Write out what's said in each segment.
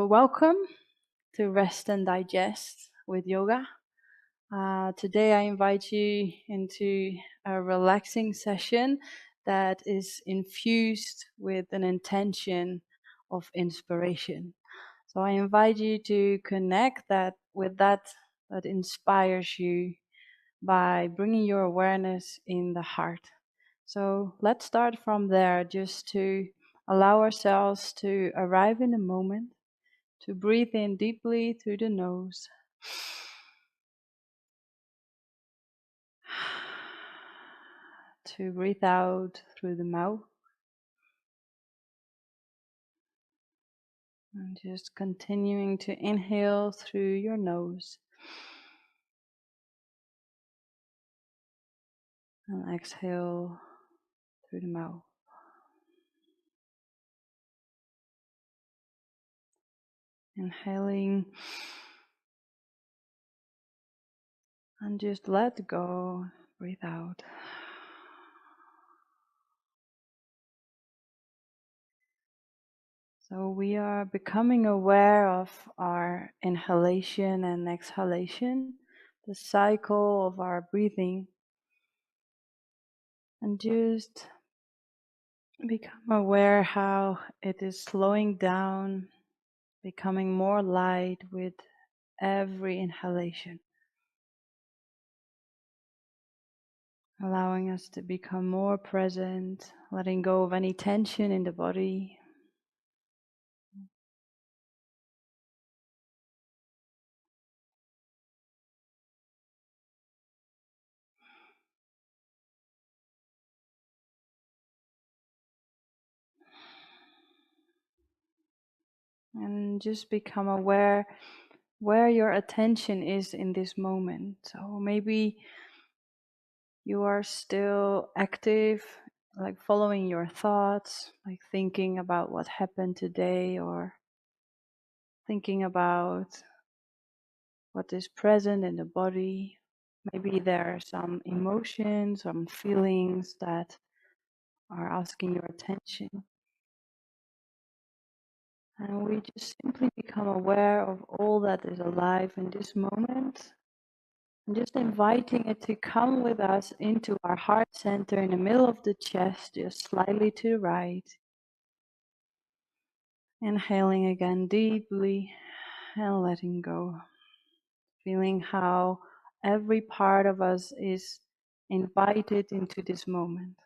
Welcome to Rest and Digest with Yoga. Today, I invite you into a relaxing session that is infused with an intention of inspiration. So, I invite you to connect that inspires you by bringing your awareness in the heart. So, let's start from there just to allow ourselves to arrive in the moment, to breathe in deeply through the nose, to breathe out through the mouth, and just continuing to inhale through your nose and exhale through the mouth. Inhaling and just let go, breathe out. So we are becoming aware of our inhalation and exhalation, the cycle of our breathing, and just become aware how it is slowing down, becoming more light with every inhalation, allowing us to become more present, letting go of any tension in the body. And just become aware where your attention is in this moment. So maybe you are still active, like following your thoughts, like thinking about what happened today, or thinking about what is present in the body. Maybe there are some emotions, some feelings that are asking your attention. And we just simply become aware of all that is alive in this moment, and just inviting it to come with us into our heart center in the middle of the chest, just slightly to the right. Inhaling again deeply and letting go. Feeling how every part of us is invited into this moment.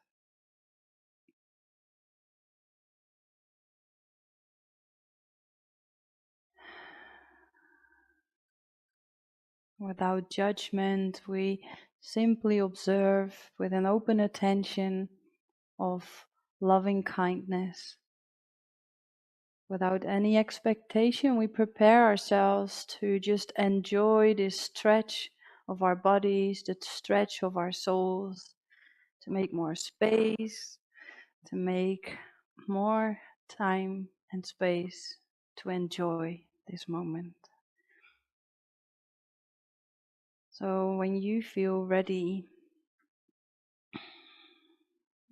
Without judgment, we simply observe with an open attention of loving kindness. Without any expectation, we prepare ourselves to just enjoy this stretch of our bodies, the stretch of our souls, to make more space, to make more time and space to enjoy this moment. So when you feel ready,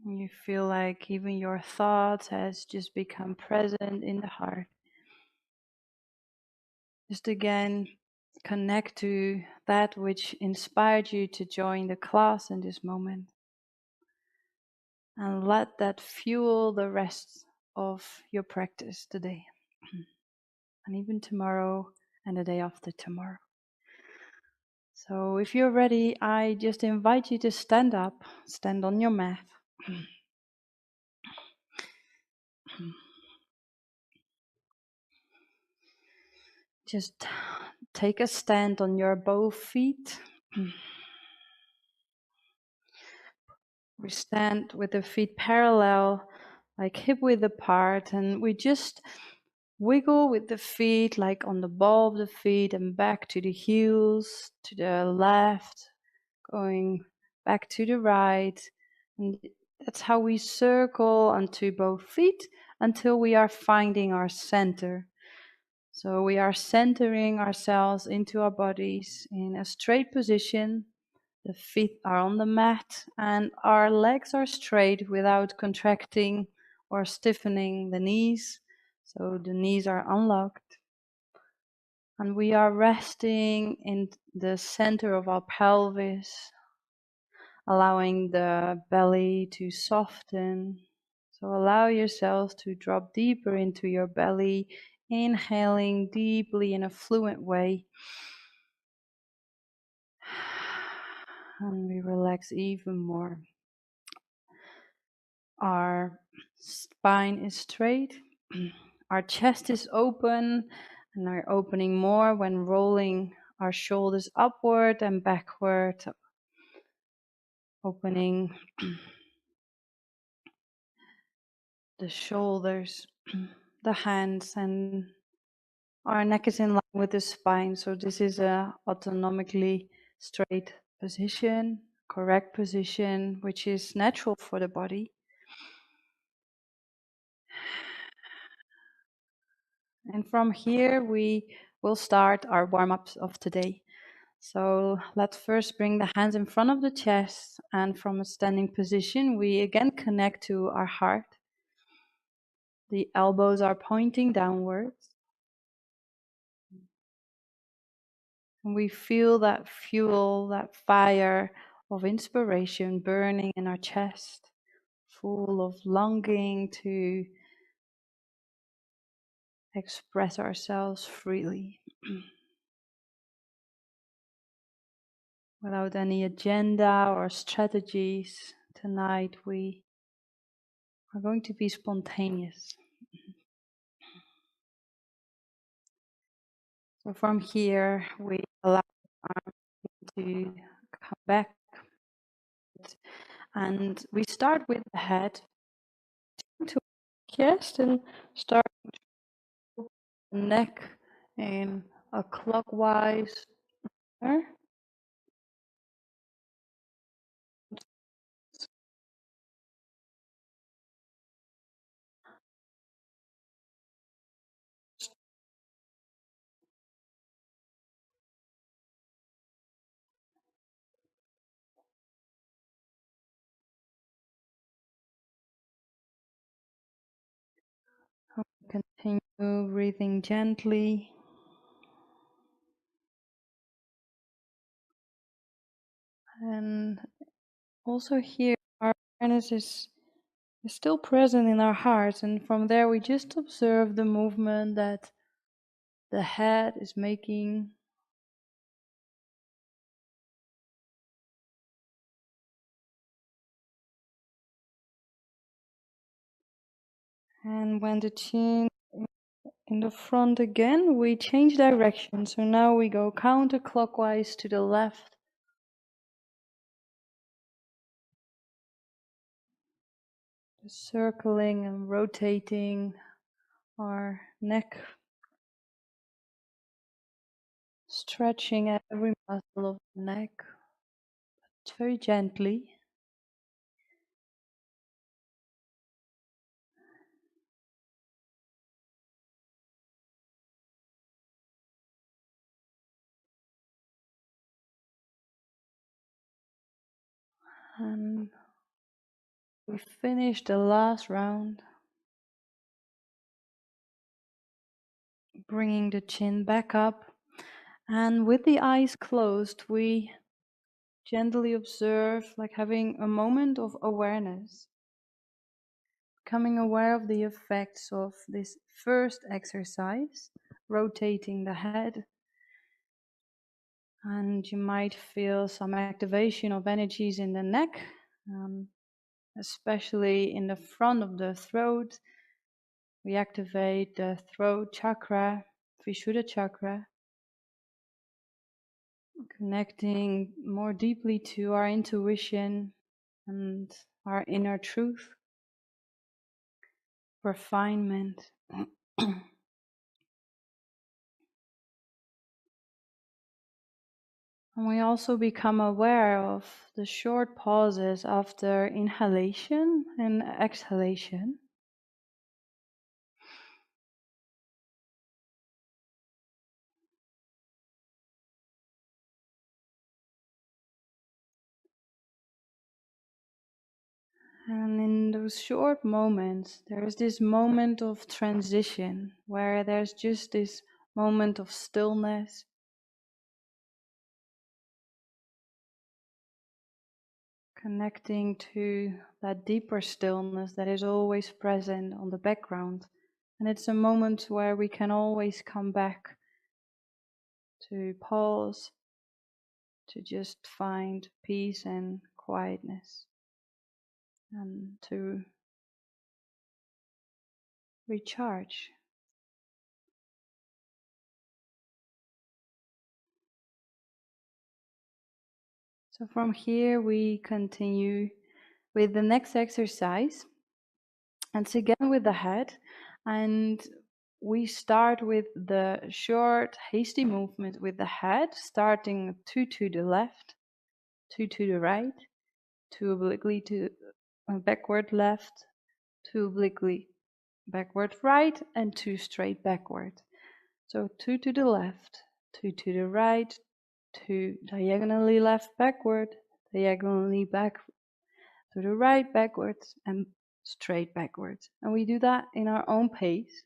you feel like even your thoughts has just become present in the heart, just again connect to that which inspired you to join the class in this moment, and let that fuel the rest of your practice today and even tomorrow and the day after tomorrow. So if you're ready, I just invite you to stand up, stand on your mat. Just take a stand on your both feet. We stand with the feet parallel, like hip width apart, and we just wiggle with the feet, like on the ball of the feet and back to the heels, to the left, going back to the right. And that's how we circle onto both feet until we are finding our center. So we are centering ourselves into our bodies in a straight position. The feet are on the mat and our legs are straight without contracting or stiffening the knees. So the knees are unlocked. And we are resting in the center of our pelvis, allowing the belly to soften. So allow yourself to drop deeper into your belly, inhaling deeply in a fluent way. And we relax even more. Our spine is straight, our chest is open, and we're opening more when rolling our shoulders upward and backward, opening the shoulders, the hands, and our neck is in line with the spine. So this is a autonomically straight position, correct position, which is natural for the body. And from here, we will start our warm-ups of today. So let's first bring the hands in front of the chest, and from a standing position, we again connect to our heart. The elbows are pointing downwards. And we feel that fuel, that fire of inspiration burning in our chest, full of longing to express ourselves freely. Without any agenda or strategies, tonight we are going to be spontaneous. So from here, we allow our arm to come back, and we start with the head to chest and start the neck in a clockwise manner. Continue breathing gently. And also here, our awareness is still present in our hearts. And from there, we just observe the movement that the head is making. And when the chin in the front again, we change direction. So now we go counterclockwise to the left. Circling and rotating our neck, stretching every muscle of the neck, but very gently. And we finish the last round, bringing the chin back up. And with the eyes closed, we gently observe, like having a moment of awareness, becoming aware of the effects of this first exercise, rotating the head. And you might feel some activation of energies in the neck, especially in the front of the throat. We activate the throat chakra, Vishuddha chakra, connecting more deeply to our intuition and our inner truth, refinement. And we also become aware of the short pauses after inhalation and exhalation. And in those short moments, there is this moment of transition where there's just this moment of stillness. Connecting to that deeper stillness that is always present on the background. And it's a moment where we can always come back to pause, to just find peace and quietness, and to recharge. So from here we continue with the next exercise, and it's again with the head, and we start with the short hasty movement with the head, starting 2 to the left, 2 to the right, 2 obliquely to backward left, 2 obliquely backward right, and 2 straight backward. So 2 to the left, 2 to the right, 2 diagonally left backward, diagonally back to the right backwards, and straight backwards. And we do that in our own pace.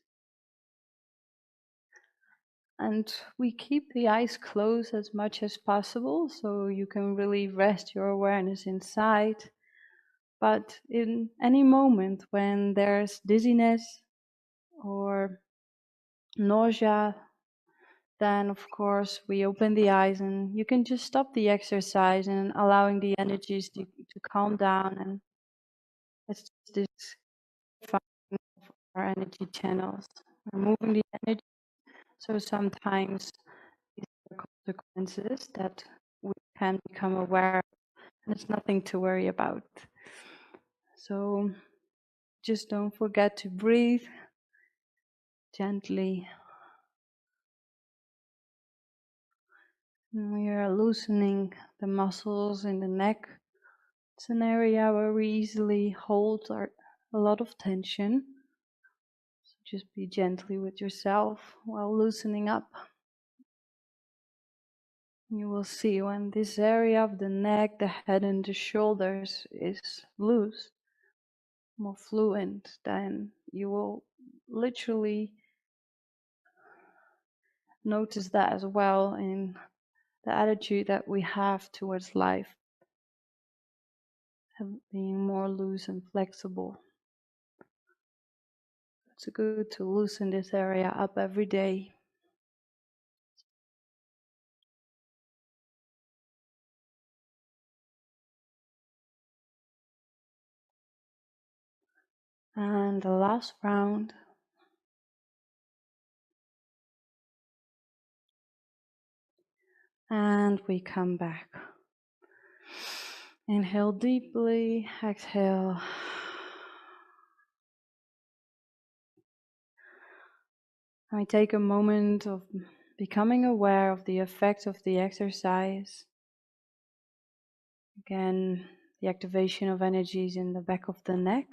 And we keep the eyes closed as much as possible, so you can really rest your awareness inside. But in any moment when there's dizziness or nausea, then of course we open the eyes and you can just stop the exercise and allowing the energies to calm down. And it's just this finding of our energy channels. We're moving the energy, so sometimes these are consequences that we can become aware of, and it's nothing to worry about. So just don't forget to breathe gently. And we are loosening the muscles in the neck. It's an area where we easily hold a lot of tension. So just be gently with yourself while loosening up. You will see when this area of the neck, the head and the shoulders is loose, more fluent, then you will literally notice that as well in the attitude that we have towards life, being more loose and flexible. It's good to loosen this area up every day. And the last round. And we come back. Inhale deeply, exhale. And we take a moment of becoming aware of the effects of the exercise. Again, the activation of energies in the back of the neck,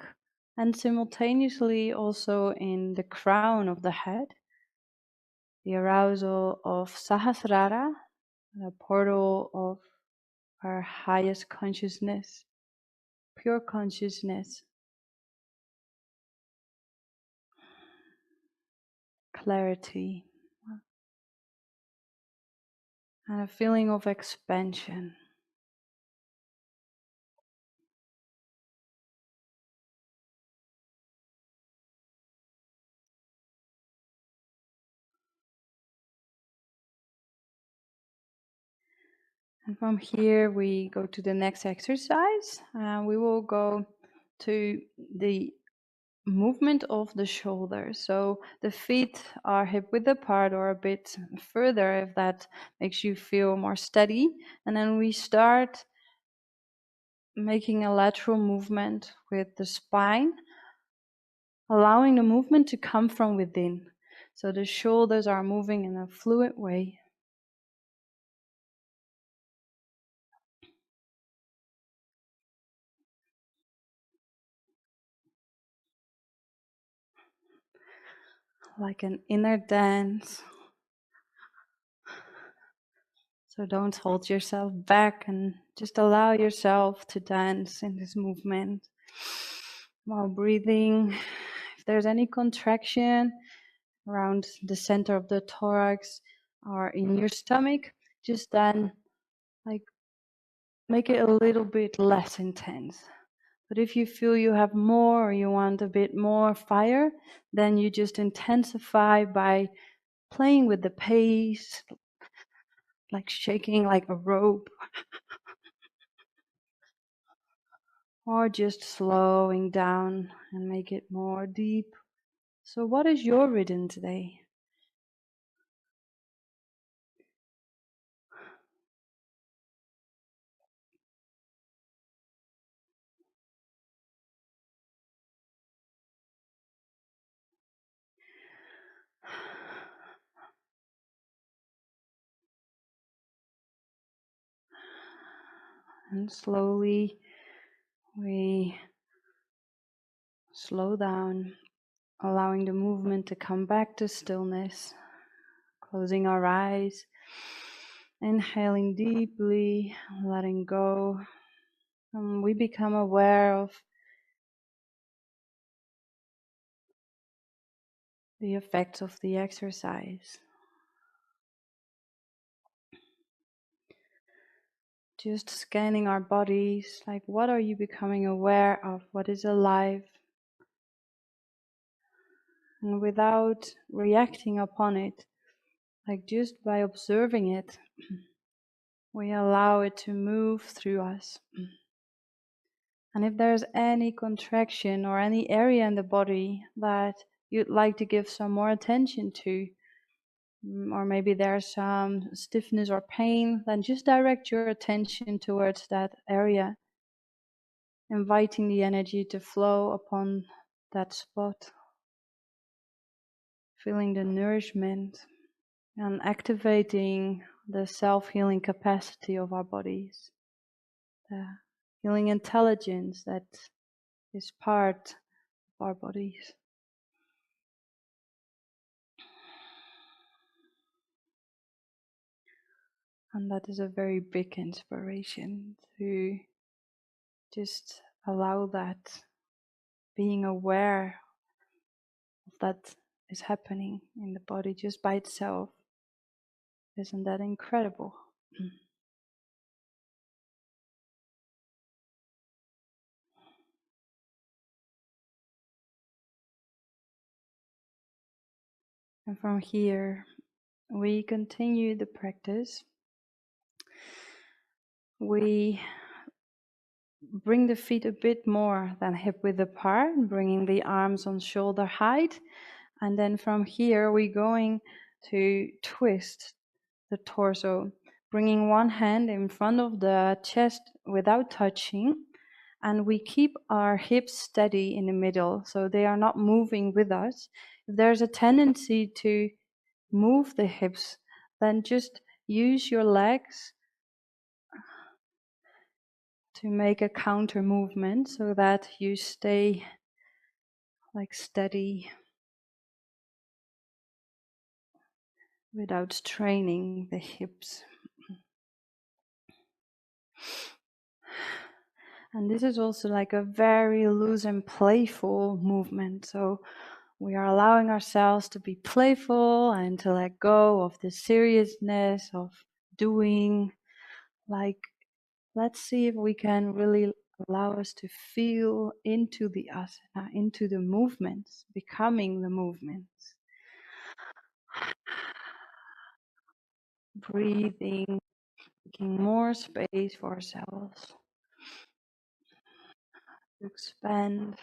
and simultaneously also in the crown of the head, the arousal of Sahasrara, the portal of our highest consciousness, pure consciousness, clarity, and a feeling of expansion. And from here we go to the next exercise. We will go to the movement of the shoulders. So the feet are hip width apart or a bit further if that makes you feel more steady. And then we start making a lateral movement with the spine, allowing the movement to come from within. So the shoulders are moving in a fluid way. Like an inner dance. So don't hold yourself back and just allow yourself to dance in this movement while breathing. If there's any contraction, around the center of the thorax or in your stomach, just then like make it a little bit less intense. But if you feel you have more or you want a bit more fire, then you just intensify by playing with the pace, like shaking like a rope, or just slowing down and make it more deep. So what is your rhythm today? And slowly we slow down, allowing the movement to come back to stillness, closing our eyes, inhaling deeply, letting go. And we become aware of the effects of the exercise. Just scanning our bodies, like what are you becoming aware of? What is alive? And without reacting upon it, like just by observing it, we allow it to move through us. And if there's any contraction or any area in the body that you'd like to give some more attention to, or maybe there's some stiffness or pain, then just direct your attention towards that area, inviting the energy to flow upon that spot, feeling the nourishment and activating the self-healing capacity of our bodies, the healing intelligence that is part of our bodies. And that is a very big inspiration to just allow that, being aware of that is happening in the body just by itself. Isn't that incredible? And from here, we continue the practice. We bring the feet a bit more than hip width apart, bringing the arms on shoulder height. And then from here, we're going to twist the torso, bringing one hand in front of the chest without touching. And we keep our hips steady in the middle, so they are not moving with us. If there's a tendency to move the hips, then just use your legs to make a counter movement so that you stay like steady without straining the hips. And this is also like a very loose and playful movement. So we are allowing ourselves to be playful and to let go of the seriousness of doing. Like, let's see if we can really allow us to feel into the asana, into the movements, becoming the movements. Breathing, making more space for ourselves to expand.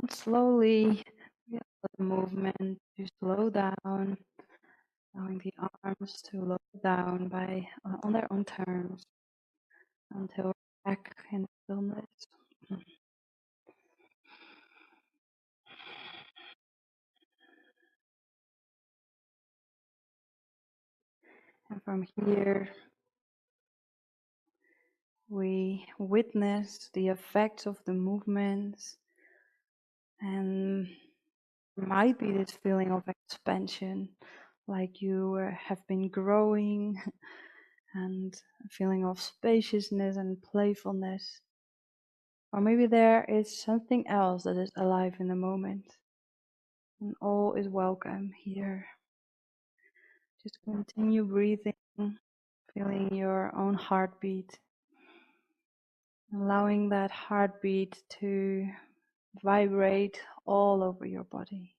And slowly, we allow the movement to slow down, allowing the arms to lower down by on their own terms until we're back in stillness. And from here, we witness the effects of the movements, and might be this feeling of expansion, like you have been growing, and a feeling of spaciousness and playfulness. Or maybe there is something else that is alive in the moment, and all is welcome here. Just continue breathing, feeling your own heartbeat, allowing that heartbeat to vibrate all over your body.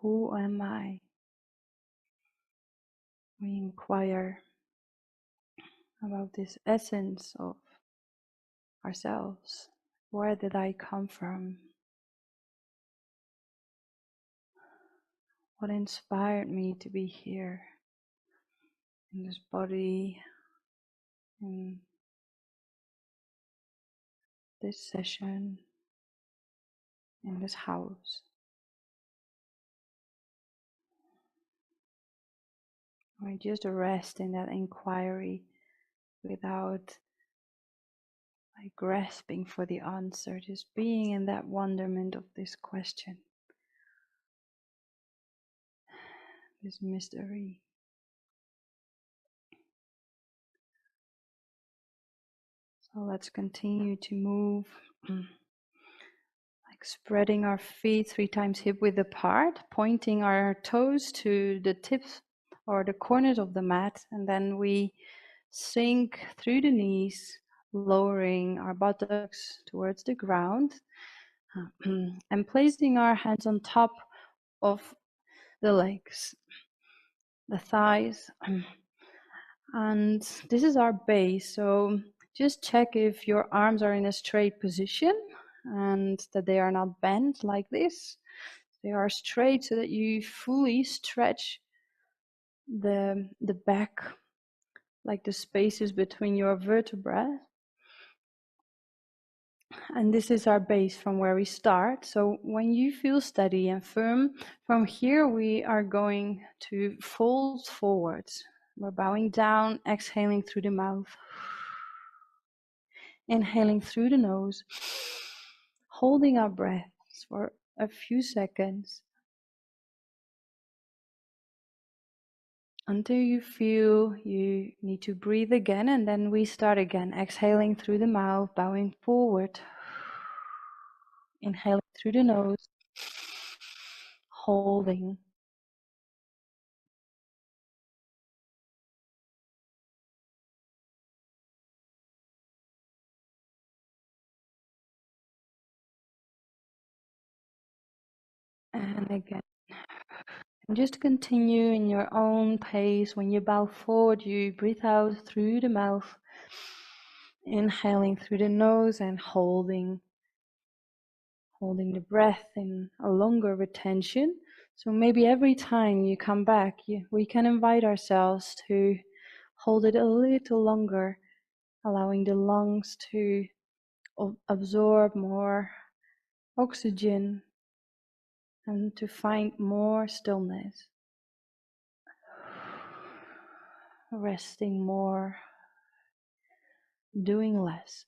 Who am I? We inquire about this essence of ourselves. Where did I come from? What inspired me to be here in this body, in this session, in this house? We just rest in that inquiry without grasping for the answer, just being in that wonderment of this question, this mystery. So let's continue to move, like spreading our feet 3 times hip width apart, pointing our toes to the tips or the corners of the mat, and then we sink through the knees, lowering our buttocks towards the ground, and placing our hands on top of the legs, the thighs. And this is our base. So just check if your arms are in a straight position and that they are not bent like this. They are straight so that you fully stretch the back, like the spaces between your vertebrae. And this is our base from where we start. So when you feel steady and firm, from here we are going to fold forwards. We're bowing down, exhaling through the mouth. Inhaling through the nose, holding our breaths for a few seconds until you feel you need to breathe again, and then we start again, exhaling through the mouth, bowing forward, inhaling through the nose, holding. And again. And just continue in your own pace. When you bow forward, you breathe out through the mouth, inhaling through the nose and holding the breath in a longer retention. So maybe every time you come back, we can invite ourselves to hold it a little longer, allowing the lungs to absorb more oxygen and to find more stillness, resting more, doing less.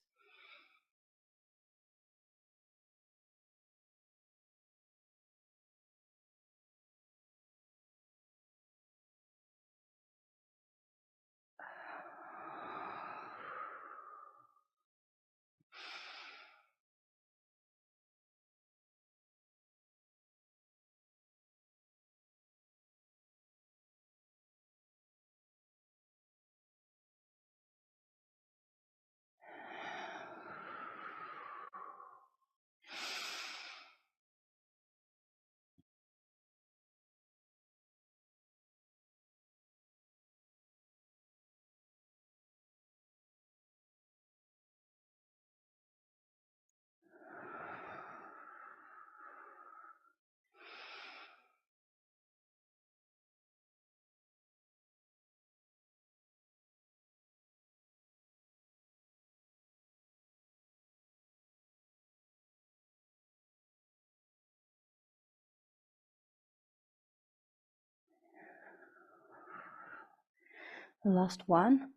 Last one.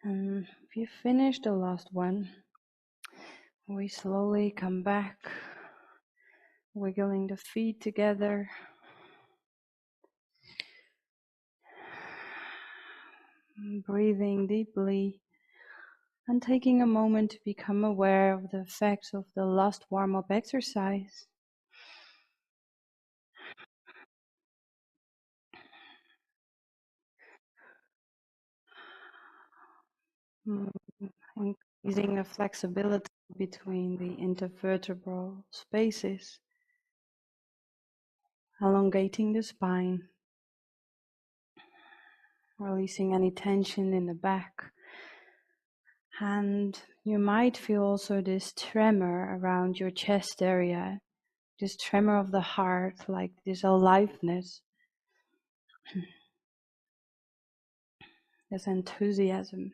And if you finish the last one, we slowly come back, wiggling the feet together. Breathing deeply and taking a moment to become aware of the effects of the last warm-up exercise. Mm, Increasing the flexibility between the intervertebral spaces, elongating the spine, releasing any tension in the back. And you might feel also this tremor around your chest area, this tremor of the heart, like this aliveness, this enthusiasm.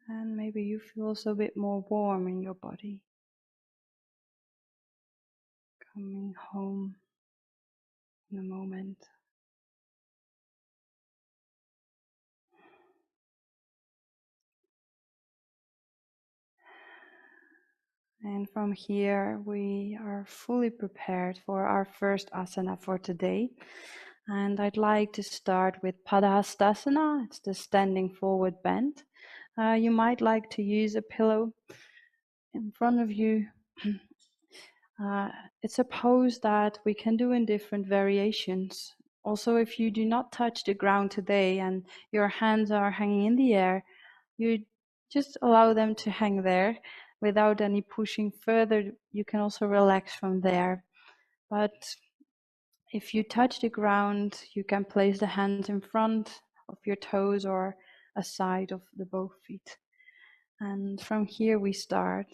And maybe you feel also a bit more warm in your body. Coming home in a moment. And from here, we are fully prepared for our first asana for today. And I'd like to start with Padahastasana. It's the standing forward bend. You might like to use a pillow in front of you. It's a pose that we can do in different variations. Also, if you do not touch the ground today and your hands are hanging in the air, you just allow them to hang there without any pushing further. You can also relax from there. But if you touch the ground, you can place the hands in front of your toes or aside of the both feet. And from here we start.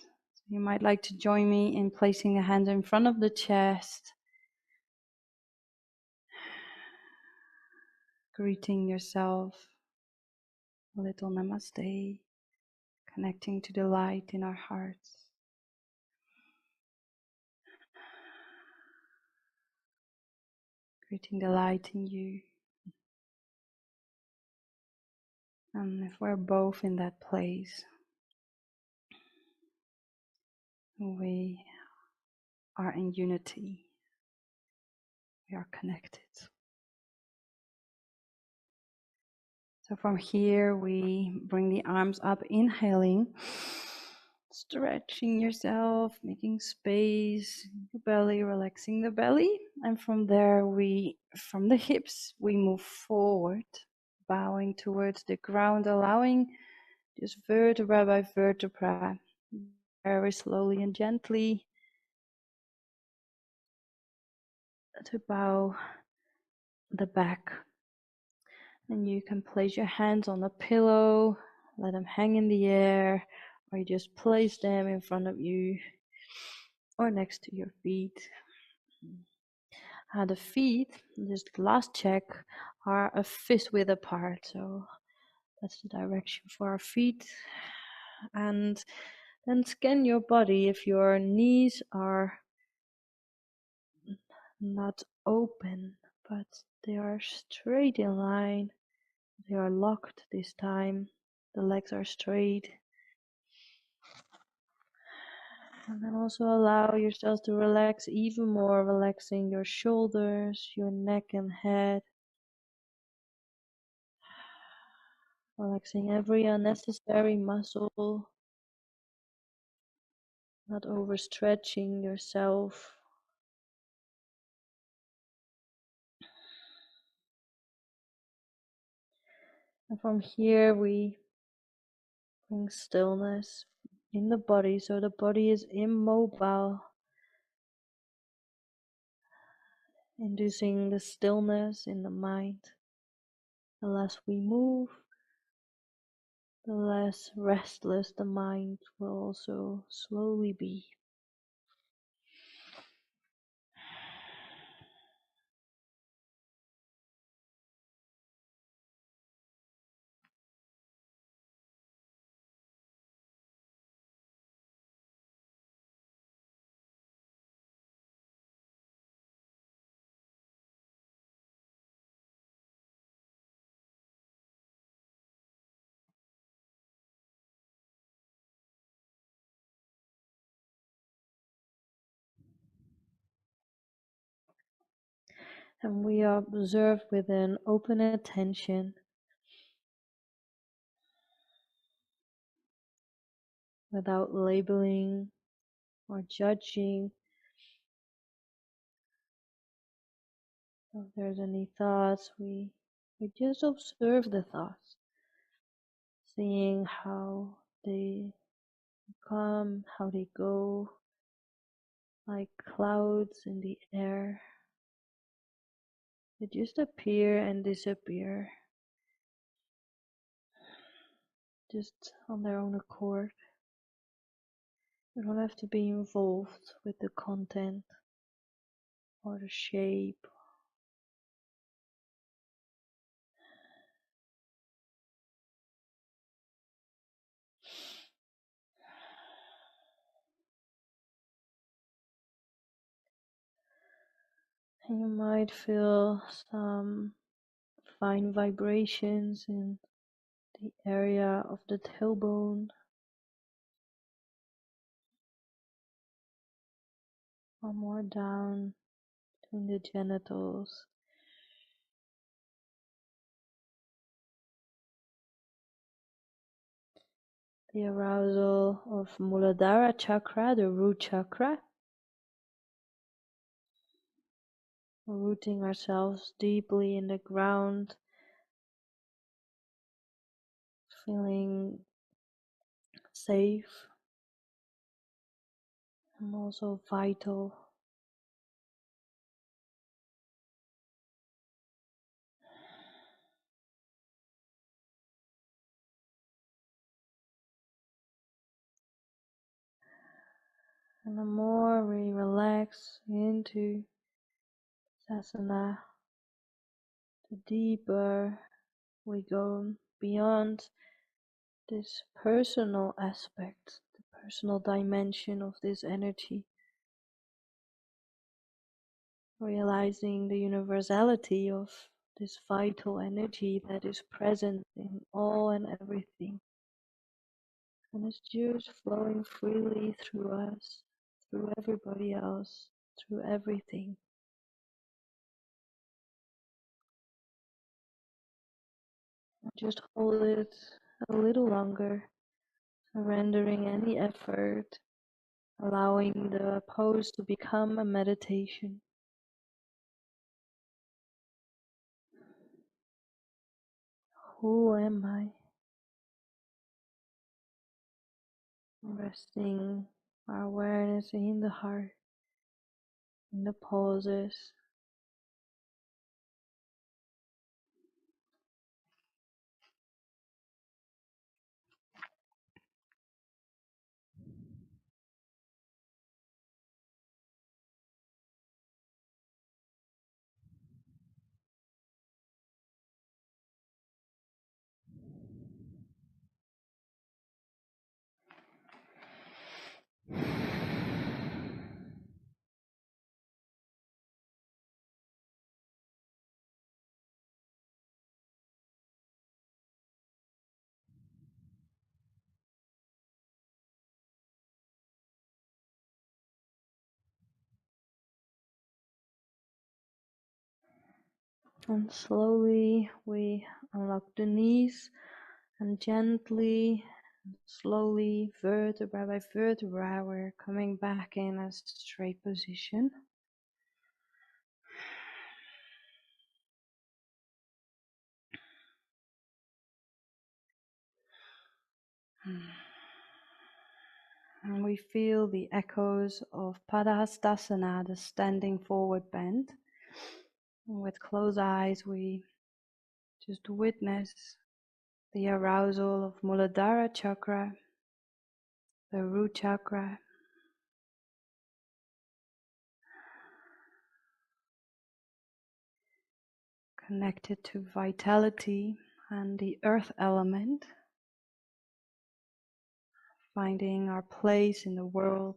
You might like to join me in placing the hands in front of the chest, greeting yourself, a little namaste, connecting to the light in our hearts. Greeting the light in you. And if we're both in that place, we are in unity. We are connected. So from here, we bring the arms up, inhaling, stretching yourself, making space, your belly, relaxing the belly. And from there, from the hips, we move forward, bowing towards the ground, allowing just vertebra by vertebra, very slowly and gently to bow the back. And you can place your hands on the pillow, let them hang in the air, or you just place them in front of you or next to your feet. The feet, just last check, are a fist width apart, so that's the direction for our feet. And then scan your body. If your knees are not open, but they are straight in line, they are locked this time, the legs are straight. And then also allow yourself to relax even more, relaxing your shoulders, your neck and head. Relaxing every unnecessary muscle, not overstretching yourself. And from here we bring stillness in the body, so the body is immobile, inducing the stillness in the mind. The less we move, the less restless the mind will also slowly be. And we observe with an open attention, without labeling or judging. If there's any thoughts, we just observe the thoughts, seeing how they come, how they go, like clouds in the air. They just appear and disappear, just on their own accord. You don't have to be involved with the content or the shape. And you might feel some fine vibrations in the area of the tailbone, or more down between the genitals. The arousal of Muladhara chakra, the root chakra, rooting ourselves deeply in the ground, feeling safe and also vital. And the more we relax into Sasana, the deeper we go beyond this personal aspect, the personal dimension of this energy, realizing the universality of this vital energy that is present in all and everything. And it's just flowing freely through us, through everybody else, through everything. Just hold it a little longer, surrendering any effort, allowing the pose to become a meditation. Who am I? Resting our awareness in the heart, in the pauses. And slowly we unlock the knees, and gently, slowly, vertebra by vertebra, we're coming back in a straight position. And we feel the echoes of Padahastasana, the standing forward bend. And with closed eyes, we just witness the arousal of Muladhara chakra, the root chakra, connected to vitality and the earth element, finding our place in the world.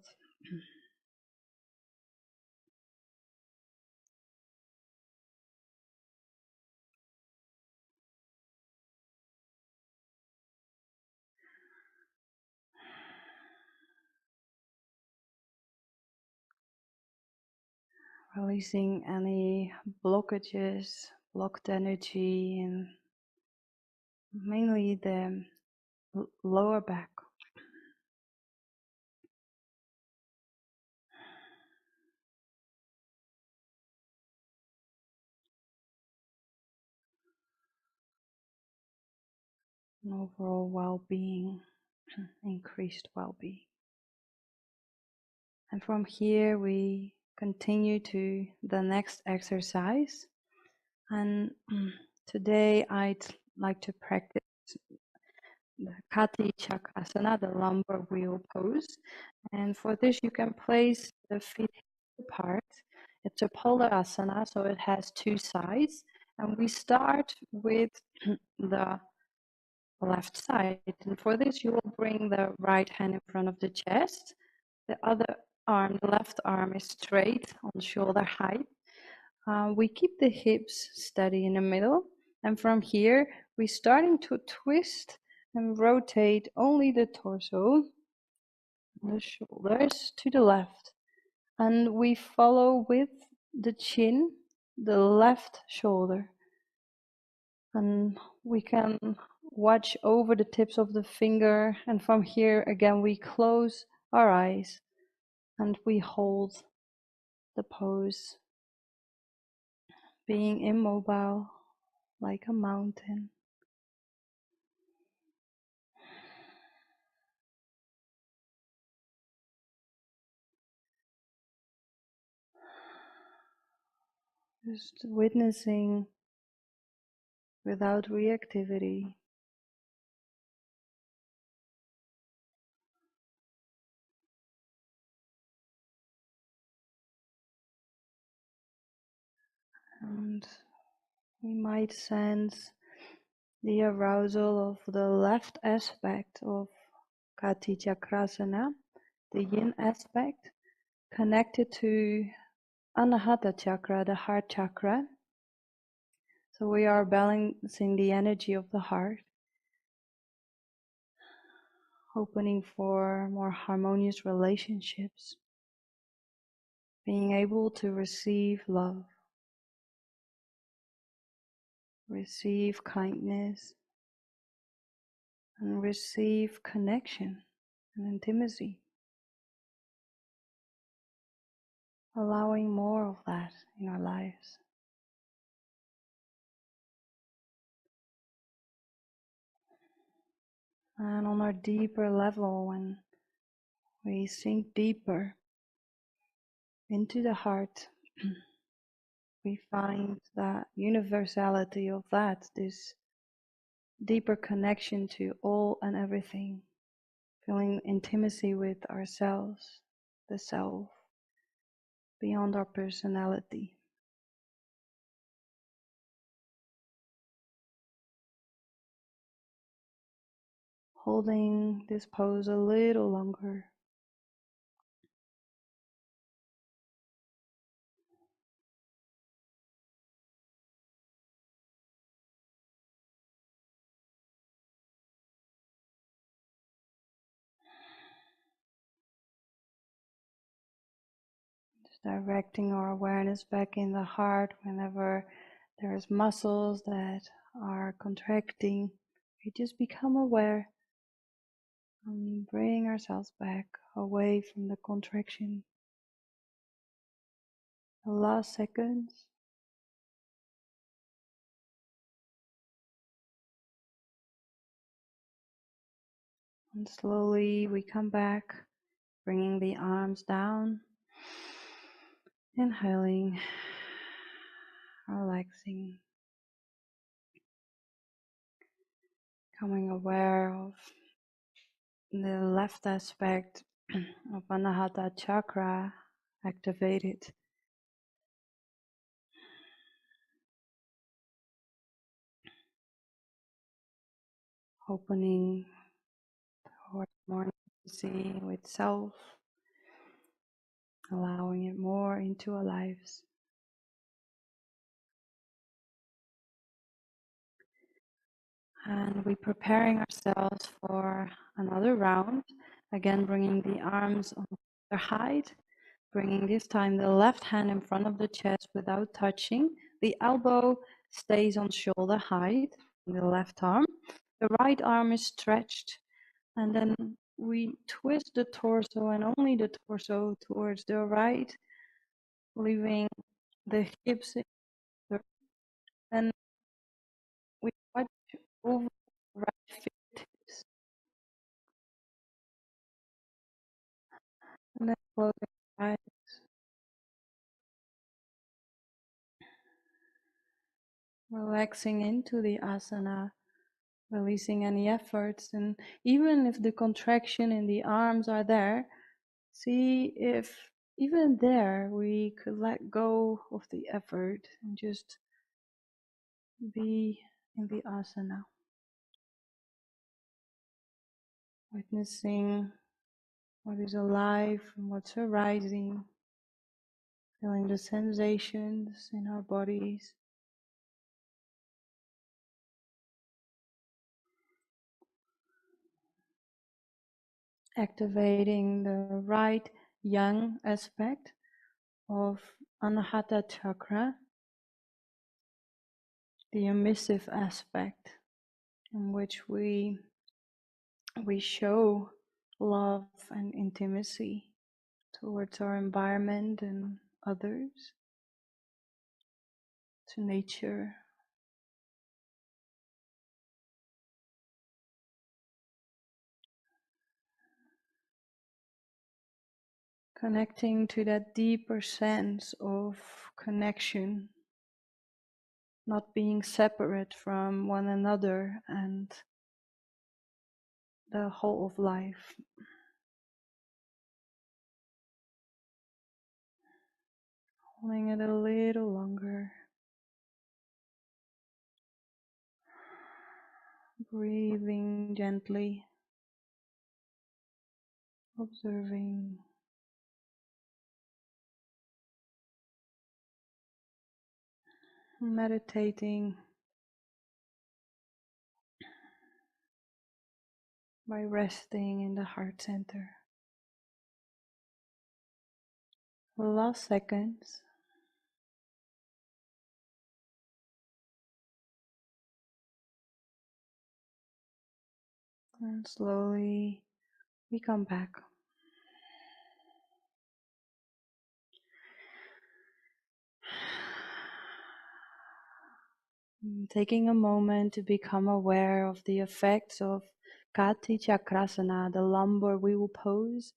releasing any blockages, blocked energy, and mainly the lower back. And overall well-being, increased well-being. And from here we continue to the next exercise. And today I'd like to practice the Kati Chakrasana, the lumbar wheel pose. And for this you can place the feet apart. It's a polar asana, so it has two sides. And we start with the left side. And for this, you will bring the right hand in front of the chest. The other arm, the left arm, is straight on shoulder height. We keep the hips steady in the middle. And from here, we're starting to twist and rotate only the torso, the shoulders to the left. And we follow with the chin, the left shoulder. And we can watch over the tips of the finger, and from here again we close our eyes and we hold the pose, being immobile like a mountain. Just witnessing without reactivity. And we might sense the arousal of the left aspect of Kati Chakrasana, the yin aspect, connected to Anahata chakra, the heart chakra. So we are balancing the energy of the heart, opening for more harmonious relationships, being able to receive love, receive kindness, and receive connection and intimacy, allowing more of that in our lives. And on our deeper level, when we sink deeper into the heart, we find that universality of that, this deeper connection to all and everything, feeling intimacy with ourselves, the self, beyond our personality. Holding this pose a little longer. Just directing our awareness back in the heart whenever there's muscles that are contracting. We just become aware and bring ourselves back away from the contraction. The last seconds. And slowly we come back, bringing the arms down, inhaling, relaxing, becoming aware of the left aspect of Anahata chakra activated. Opening towards more intimacy with self, allowing it more into our lives. And we're preparing ourselves for another round. Again, bringing the arms on their height, Bringing this time the left hand in front of the chest without touching. The elbow stays on shoulder height, the left arm. The right arm is stretched, and then we twist the torso and only the torso towards the right, leaving the hips in the, and we watch over the right fingertips, and then closing eyes, relaxing into the asana, releasing any efforts. And even if the contraction in the arms are there, see if even there we could let go of the effort and just be in the asana, witnessing what is alive and what's arising, feeling the sensations in our bodies. Activating the right yang aspect of Anahata chakra, the emissive aspect in which we show love and intimacy towards our environment and others, to nature. Connecting to that deeper sense of connection, not being separate from one another and the whole of life. Holding it a little longer. Breathing gently. Observing. Meditating by resting in the heart center. The last seconds. And slowly we come back. Taking a moment to become aware of the effects of Kati Chakrasana, the lumbar wheel pose.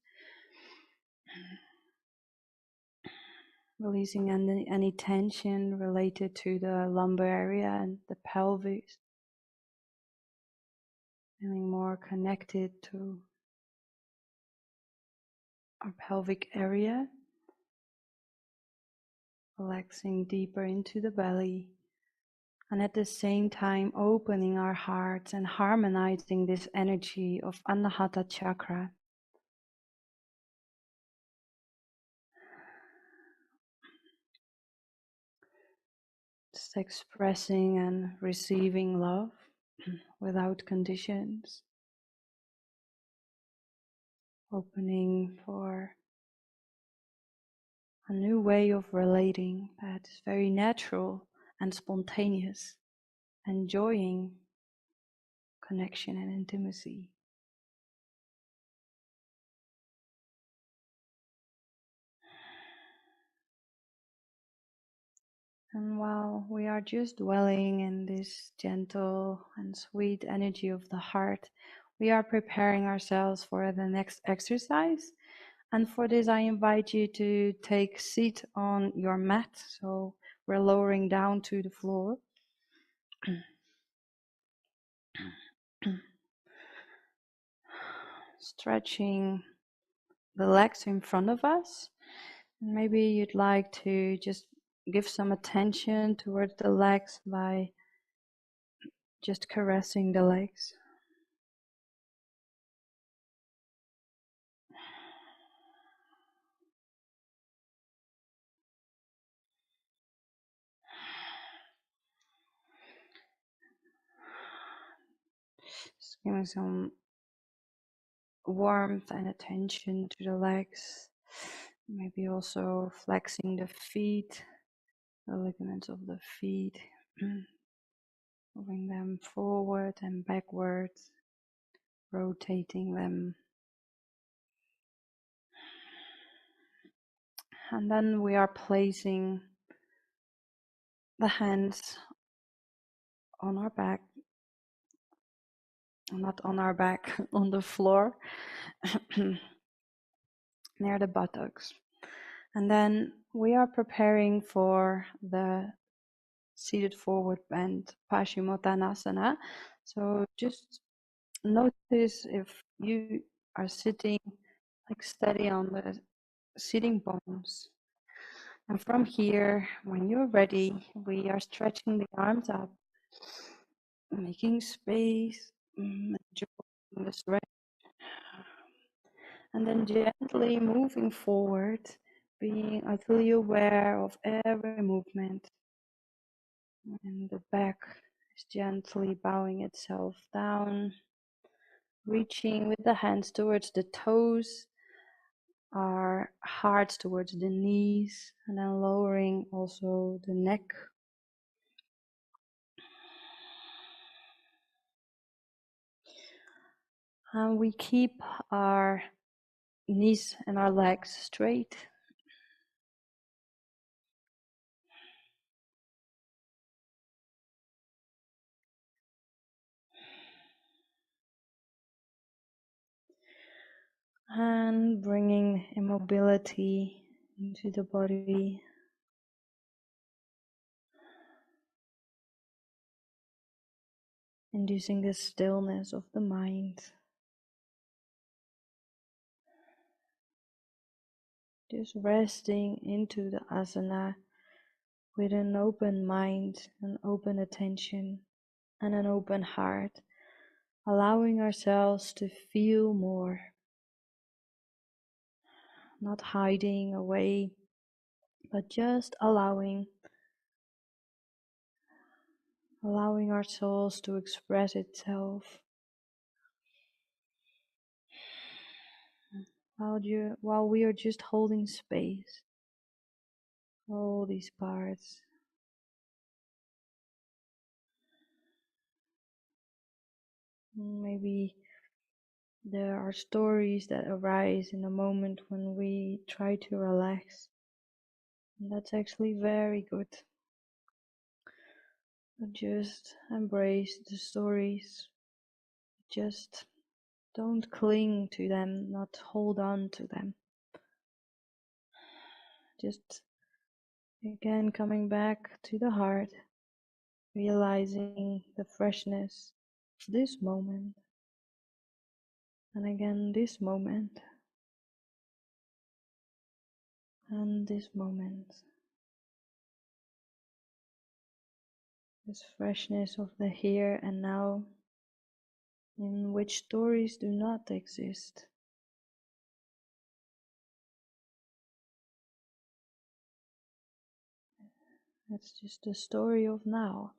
Releasing any tension related to the lumbar area and the pelvis. Feeling more connected to our pelvic area. Relaxing deeper into the belly. And at the same time opening our hearts and harmonizing this energy of Anahata Chakra. Just expressing and receiving love without conditions. Opening for a new way of relating that is very natural and spontaneous. Enjoying connection and intimacy. And while we are just dwelling in this gentle and sweet energy of the heart, we are preparing ourselves for the next exercise. And for this, I invite you to take a seat on your mat. So we're lowering down to the floor. Stretching the legs in front of us. Maybe you'd like to just give some attention towards the legs by just caressing the legs. Just giving some warmth and attention to the legs. Maybe also flexing the feet, the ligaments of the feet, moving them forward and backwards, rotating them. And then we are placing the hands on our back, not on our back, on the floor, near the buttocks. And then we are preparing for the seated forward bend, Paschimottanasana. So just notice if you are sitting like steady on the sitting bones. And from here, when you're ready, we are stretching the arms up, making space, enjoying the stretch, and then gently moving forward, being utterly aware of every movement. And the back is gently bowing itself down, reaching with the hands towards the toes, our hearts towards the knees, and then lowering also the neck. And we keep our knees and our legs straight. And bringing immobility into the body. Inducing the stillness of the mind. Just resting into the asana with an open mind, an open attention, and an open heart, allowing ourselves to feel more, not hiding away, but just allowing our souls to express itself. While we are just holding space for all these parts. Maybe there are stories that arise in a moment when we try to relax. And that's actually very good. But just embrace the stories. Just don't cling to them, not hold on to them. Just again coming back to the heart, realizing the freshness of this moment. And again, this moment. And this moment. This freshness of the here and now, in which stories do not exist. It's just a story of now,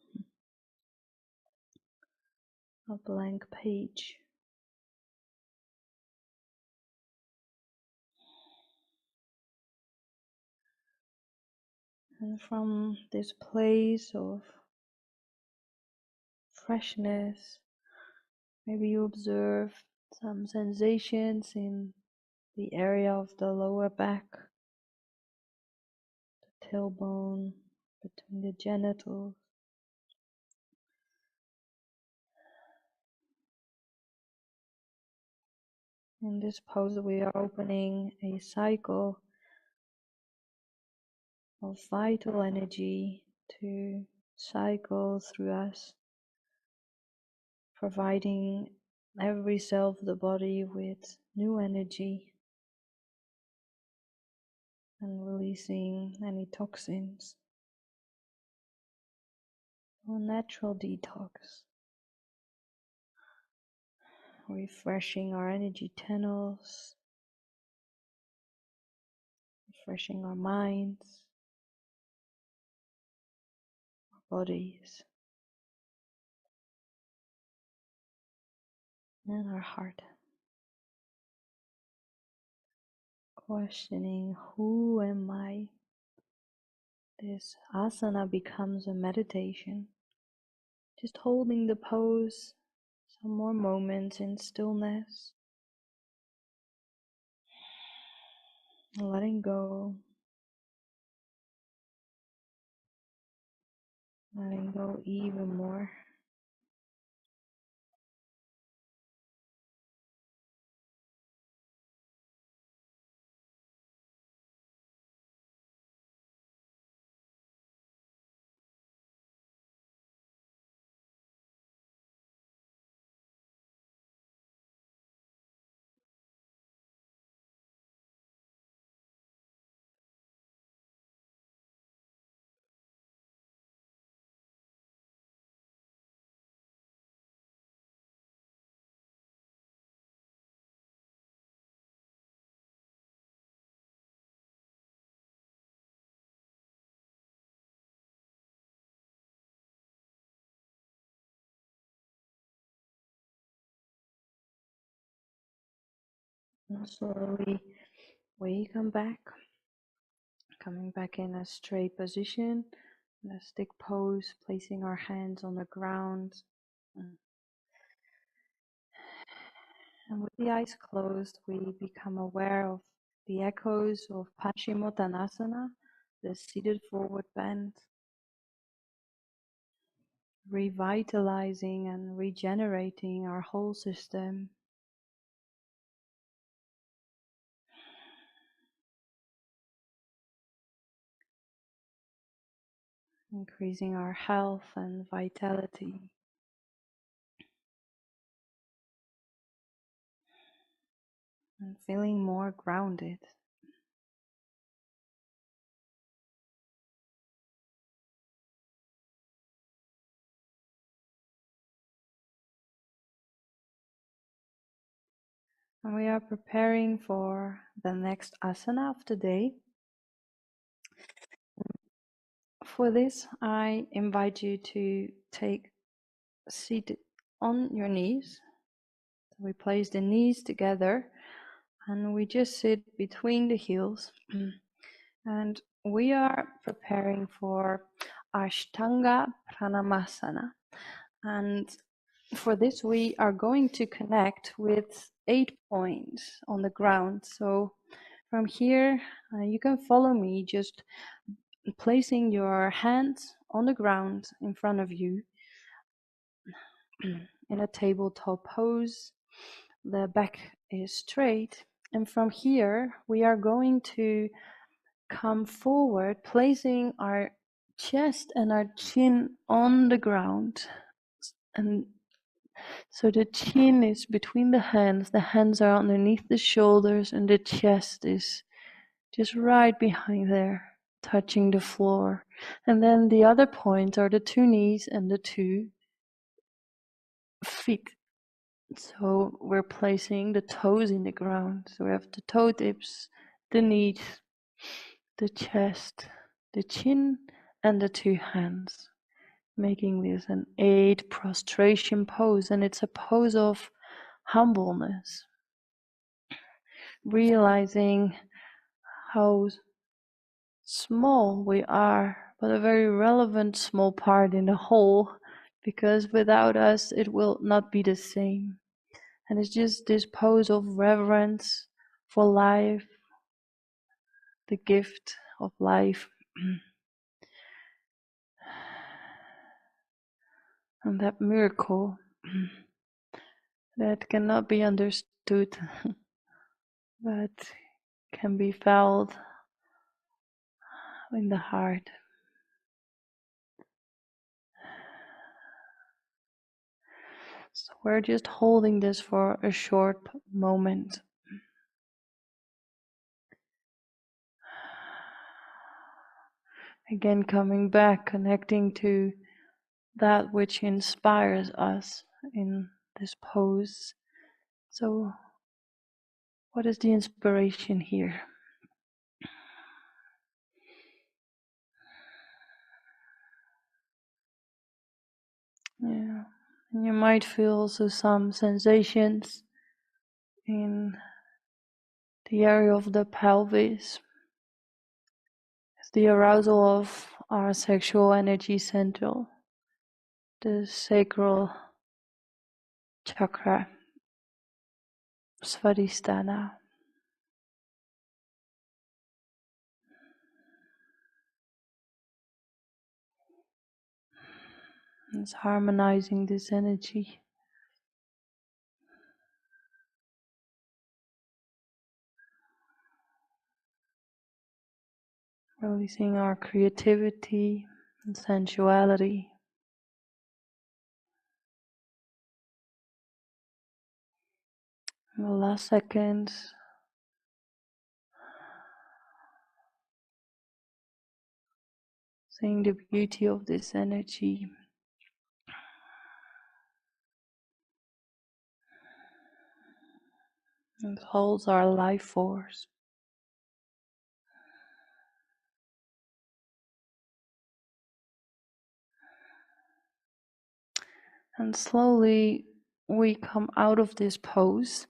a blank page. And from this place of freshness, maybe you observe some sensations in the area of the lower back, the tailbone, between the genitals. In this pose, we are opening a cycle of vital energy to cycle through us, providing every cell of the body with new energy and releasing any toxins. A natural detox, refreshing our energy channels, refreshing our minds, our bodies, and our heart. questioning, who am I? This asana becomes a meditation. Just holding the pose some more moments in stillness. Letting go. Letting go even more. And slowly we come back. Coming back in a straight position. In a stick pose. Placing our hands on the ground. And with the eyes closed, we become aware of the echoes of Paschimottanasana, the seated forward bend, revitalizing and regenerating our whole system, increasing our health and vitality, and feeling more grounded. And we are preparing for the next asana of the day. For this, I invite you to take a seat on your knees. We place the knees together and we just sit between the heels. And we are preparing for Ashtanga Pranamasana. And for this, we are going to connect with 8 points on the ground. So from here, you can follow me just placing your hands on the ground in front of you in a tabletop pose. The back is straight. And from here, we are going to come forward, placing our chest and our chin on the ground. And so the chin is between the hands are underneath the shoulders, and the chest is just right behind there, touching the floor. And then the other points are the 2 knees and the 2 feet. So we're placing the toes in the ground. So we have the toe tips, the knees, the chest, the chin, and the 2 hands, making this an 8 prostration pose. And it's a pose of humbleness, realizing how small we are, but a very relevant small part in the whole, because without us it will not be the same. And it's just this pose of reverence for life, the gift of life. And that miracle that cannot be understood, but can be felt in the heart. So we're just holding this for a short moment. Again, coming back, connecting to that which inspires us in this pose. So, what is the inspiration here? Yeah, and you might feel also some sensations in The area of the pelvis is the arousal of our sexual energy central, the sacral chakra, Svadhisthana. It's harmonizing this energy. Releasing our creativity and sensuality. In the last seconds, seeing the beauty of this energy. It holds our life force. And slowly we come out of this pose.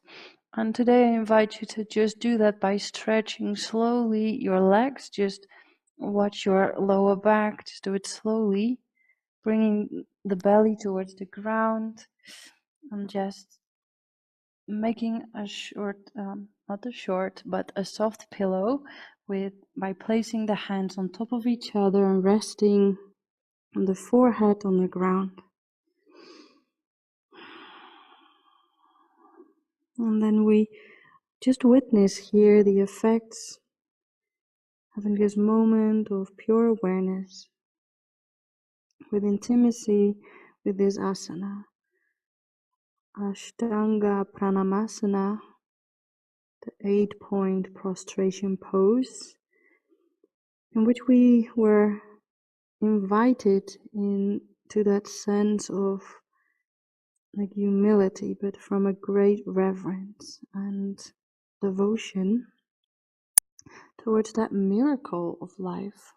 And today I invite you to just do that by stretching slowly your legs. Just watch your lower back. Just do it slowly, bringing the belly towards the ground and just making a short, not a short, but a soft pillow by placing the hands on top of each other and resting on the forehead on the ground. And then we just witness here the effects, having this moment of pure awareness with intimacy with this asana, Ashtanga Pranamasana, the 8-point prostration pose, in which we were invited into that sense of like humility, but from a great reverence and devotion towards that miracle of life,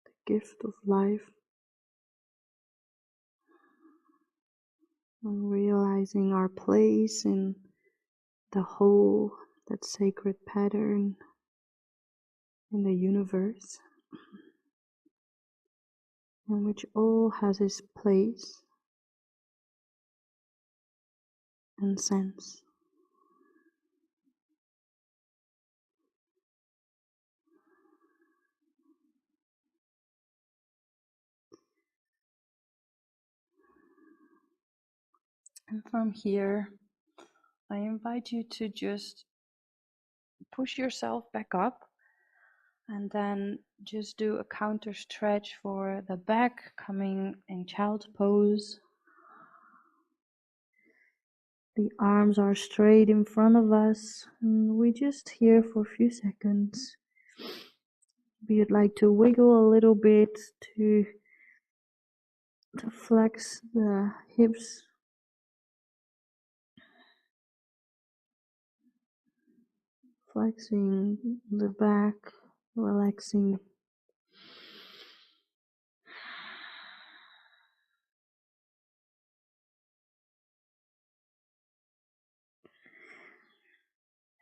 the gift of life, and realizing our place in the whole, that sacred pattern in the universe, in which all has its place and sense. And from here, I invite you to just push yourself back up and then just do a counter stretch for the back, coming in child's pose. The arms are straight in front of us, and we just here for a few seconds. Maybe you'd like to wiggle a little bit to flex the hips. Flexing the back, relaxing.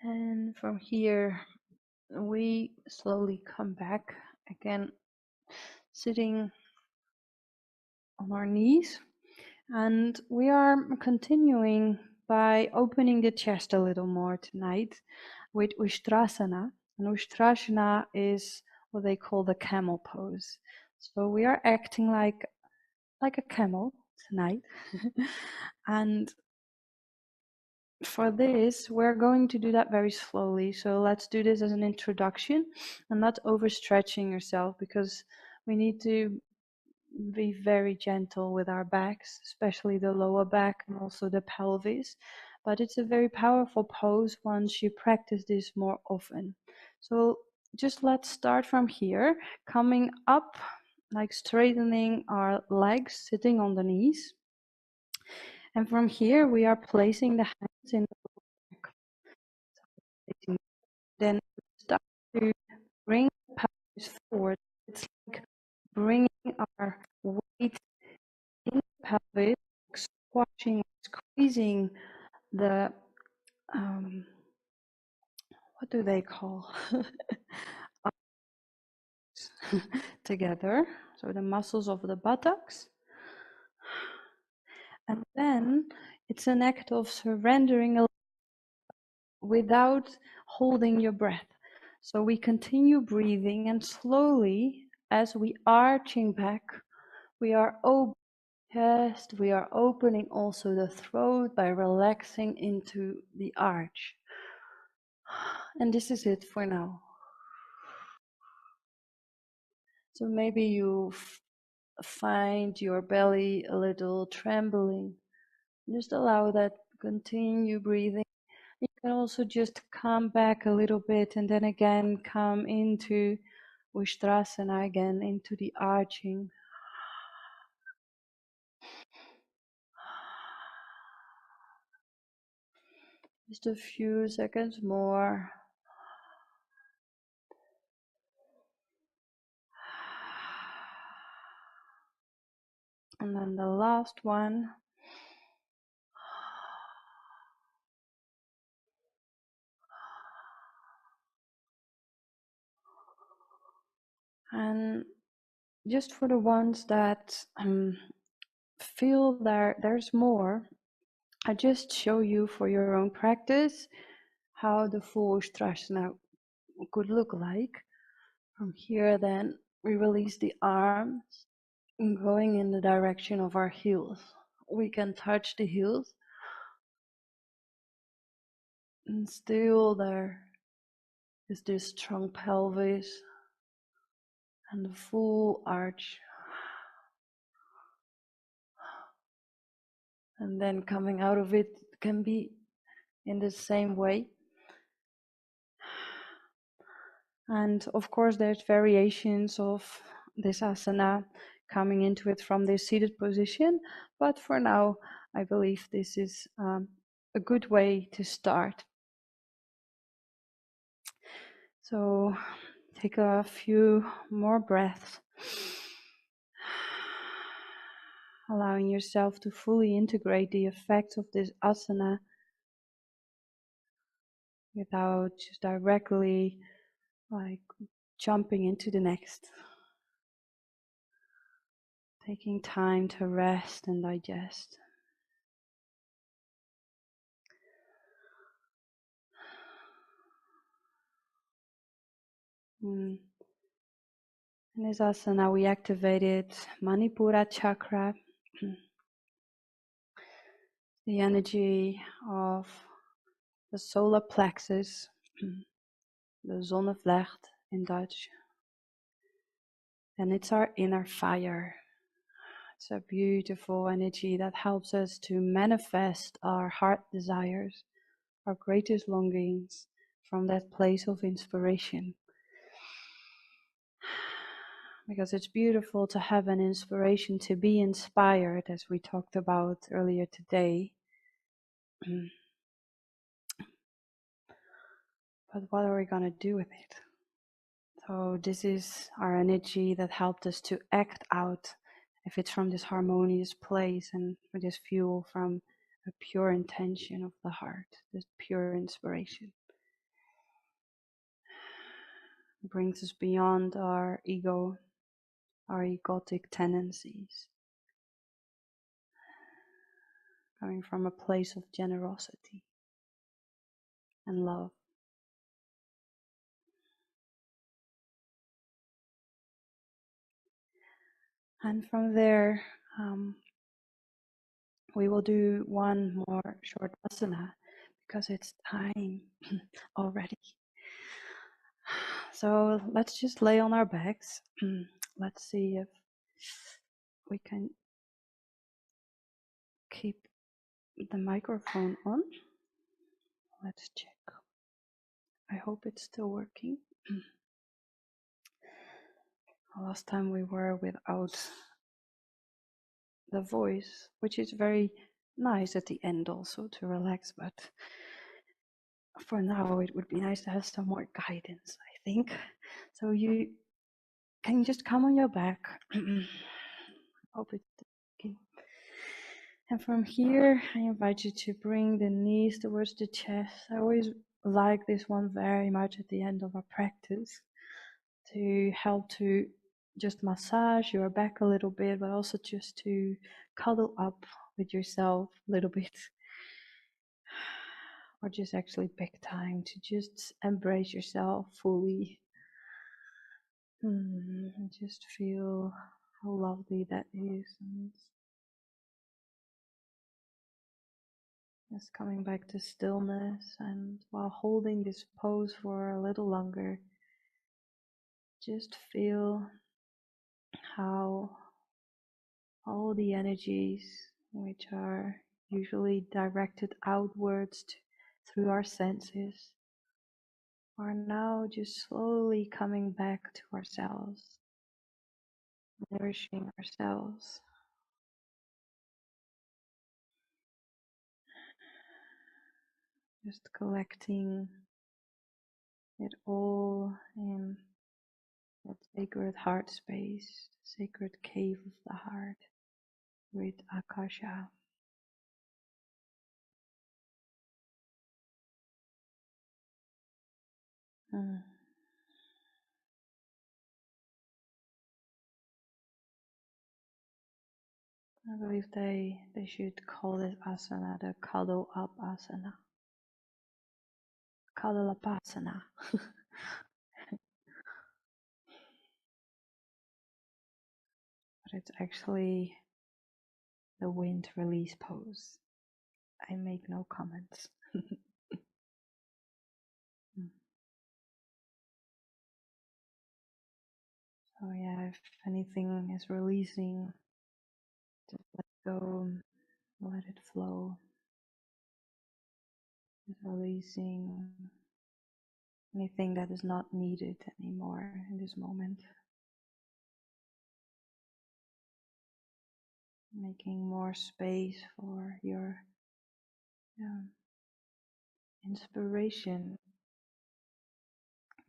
And from here, we slowly come back again, sitting on our knees. And we are continuing by opening the chest a little more tonight with Ustrasana. And Ustrasana is what they call the camel pose. So we are acting like a camel tonight. And for this, we're going to do that very slowly. So let's do this as an introduction and not overstretching yourself, because we need to be very gentle with our backs, especially the lower back and also the pelvis. But it's a very powerful pose once you practice this more often. So just let's start from here, coming up, like straightening our legs, sitting on the knees. And from here, we are placing the hands in the back. Then start to bring the pelvis forward. It's like bringing our weight in the pelvis, squashing, squeezing the do they call together. So the muscles of the buttocks. And then it's an act of surrendering without holding your breath. So we continue breathing, and slowly, as we arching back, we are open chest, we are opening also the throat by relaxing into the arch. And this is it for now. So maybe you find your belly a little trembling. Just allow that, continue breathing. You can also just come back a little bit and then again come into Ustrasana again, into the arching. Just a few seconds more. And then the last one. And just for the ones that feel there's more, I just show you for your own practice how the full Ustrasana could look like. From here then we release the arms going in the direction of our heels. We can touch the heels and still there is this strong pelvis and the full arch. And then coming out of it can be in the same way. And of course there's variations of this asana coming into it from this seated position, but for now I believe this is a good way to start. So take a few more breaths, allowing yourself to fully integrate the effects of this asana without just directly like jumping into the next. Taking time to rest and digest. In this asana, we activated Manipura chakra, the energy of the solar plexus, the zonnevlecht in Dutch. And it's our inner fire. It's a beautiful energy that helps us to manifest our heart desires, our greatest longings from that place of inspiration. Because it's beautiful to have an inspiration, to be inspired, as we talked about earlier today. But what are we going to do with it? So this is our energy that helped us to act out, if it's from this harmonious place and for this fuel from a pure intention of the heart, this pure inspiration. It brings us beyond our ego, our egotic tendencies, coming from a place of generosity and love. And from there, we will do one more short asana because it's time already. So let's just lay on our backs. Let's see if we can keep the microphone on. Let's check. I hope it's still working. Last time we were without the voice, which is very nice at the end also to relax, but for now it would be nice to have some more guidance, I think. So you can just come on your back. Hope it's okay. And from here, I invite you to bring the knees towards the chest. I always like this one very much at the end of our practice to help to just massage your back a little bit, but also just to cuddle up with yourself a little bit. Or just actually pick time to just embrace yourself fully. And just feel how lovely that is. And just coming back to stillness, and while holding this pose for a little longer, just feel how all the energies which are usually directed outwards through our senses are now just slowly coming back to ourselves, nourishing ourselves. Just collecting it all in that sacred heart space, sacred cave of the heart with Akasha. Mm. I believe they should call this asana the cuddle up asana. Cuddle up asana. But it's actually the wind release pose. I make no comments. So yeah, if anything is releasing, just let go, let it flow. Just releasing anything that is not needed anymore in this moment. Making more space for your inspiration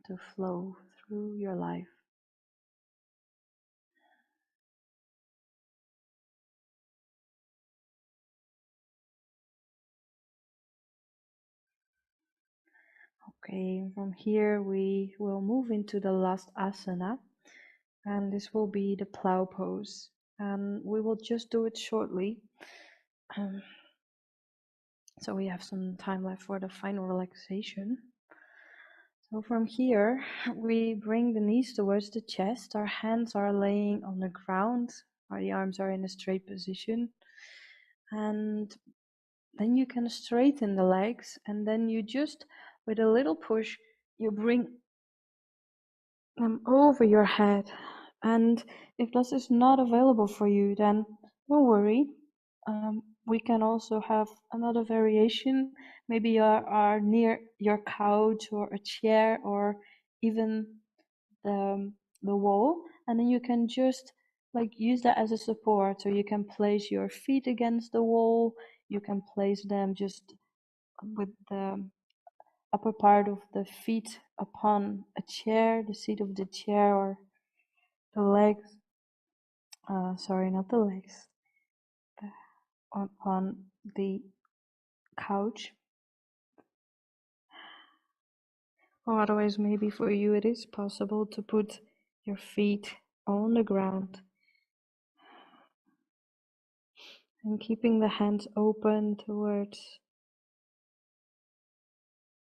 to flow through your life. Okay, from here we will move into the last asana, and this will be the plow pose. And we will just do it shortly. So we have some time left for the final relaxation. So from here, we bring the knees towards the chest. Our hands are laying on the ground. Our arms are in a straight position. And then you can straighten the legs. And then you just, with a little push, you bring them over your head. And if this is not available for you, then don't worry. We can also have another variation. Maybe you are near your couch or a chair or even the wall, and then you can just like use that as a support. So you can place your feet against the wall. You can place them just with the upper part of the feet upon a chair, the seat of the chair, or the legs. Sorry, not the legs. On the couch. Or otherwise, maybe for you it is possible to put your feet on the ground and keeping the hands open towards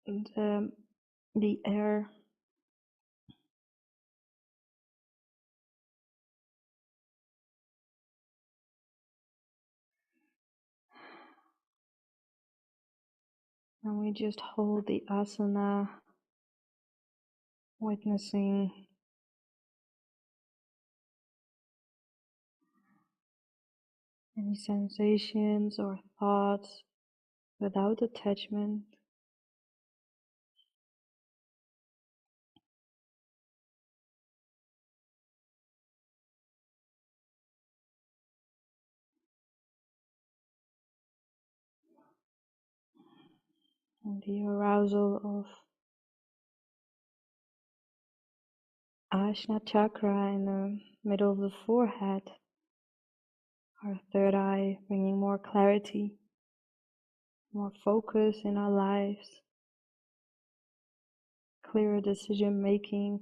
the air. And we just hold the asana, witnessing any sensations or thoughts without attachment. And the arousal of Ajna chakra in the middle of the forehead, our third eye, bringing more clarity, more focus in our lives. clearer decision making.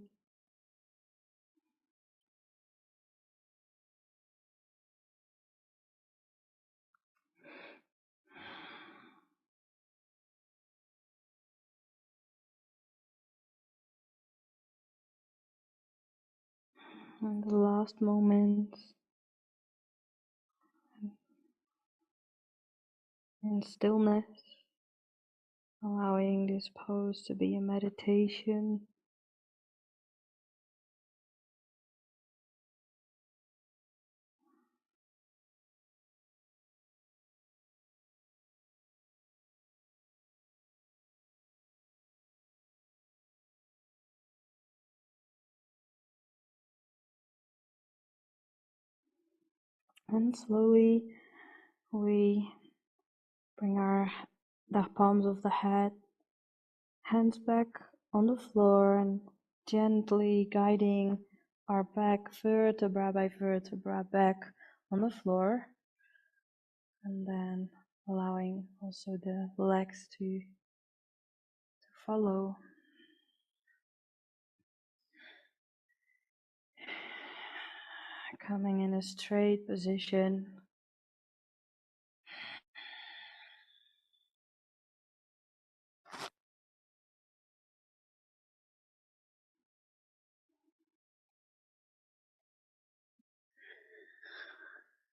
And the last moments in stillness, allowing this pose to be a meditation. And slowly we bring the palms of the hands back on the floor and gently guiding our back vertebra by vertebra back on the floor. And then allowing also the legs to follow. Coming in a straight position.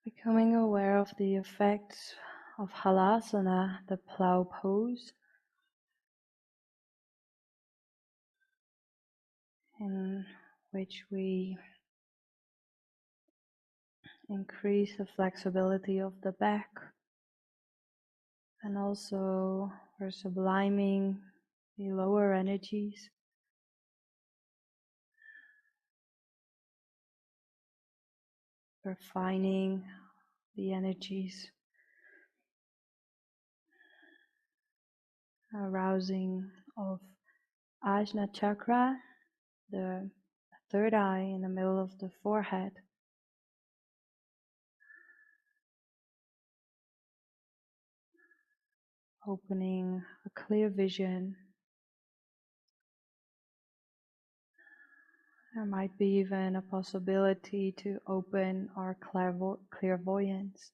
Becoming aware of the effects of halasana, the plow pose, in which we increase the flexibility of the back, and also we're subliming the lower energies, refining the energies, arousing of Ajna chakra, the third eye in the middle of the forehead. Opening a clear vision. There might be even a possibility to open our clairvoyance.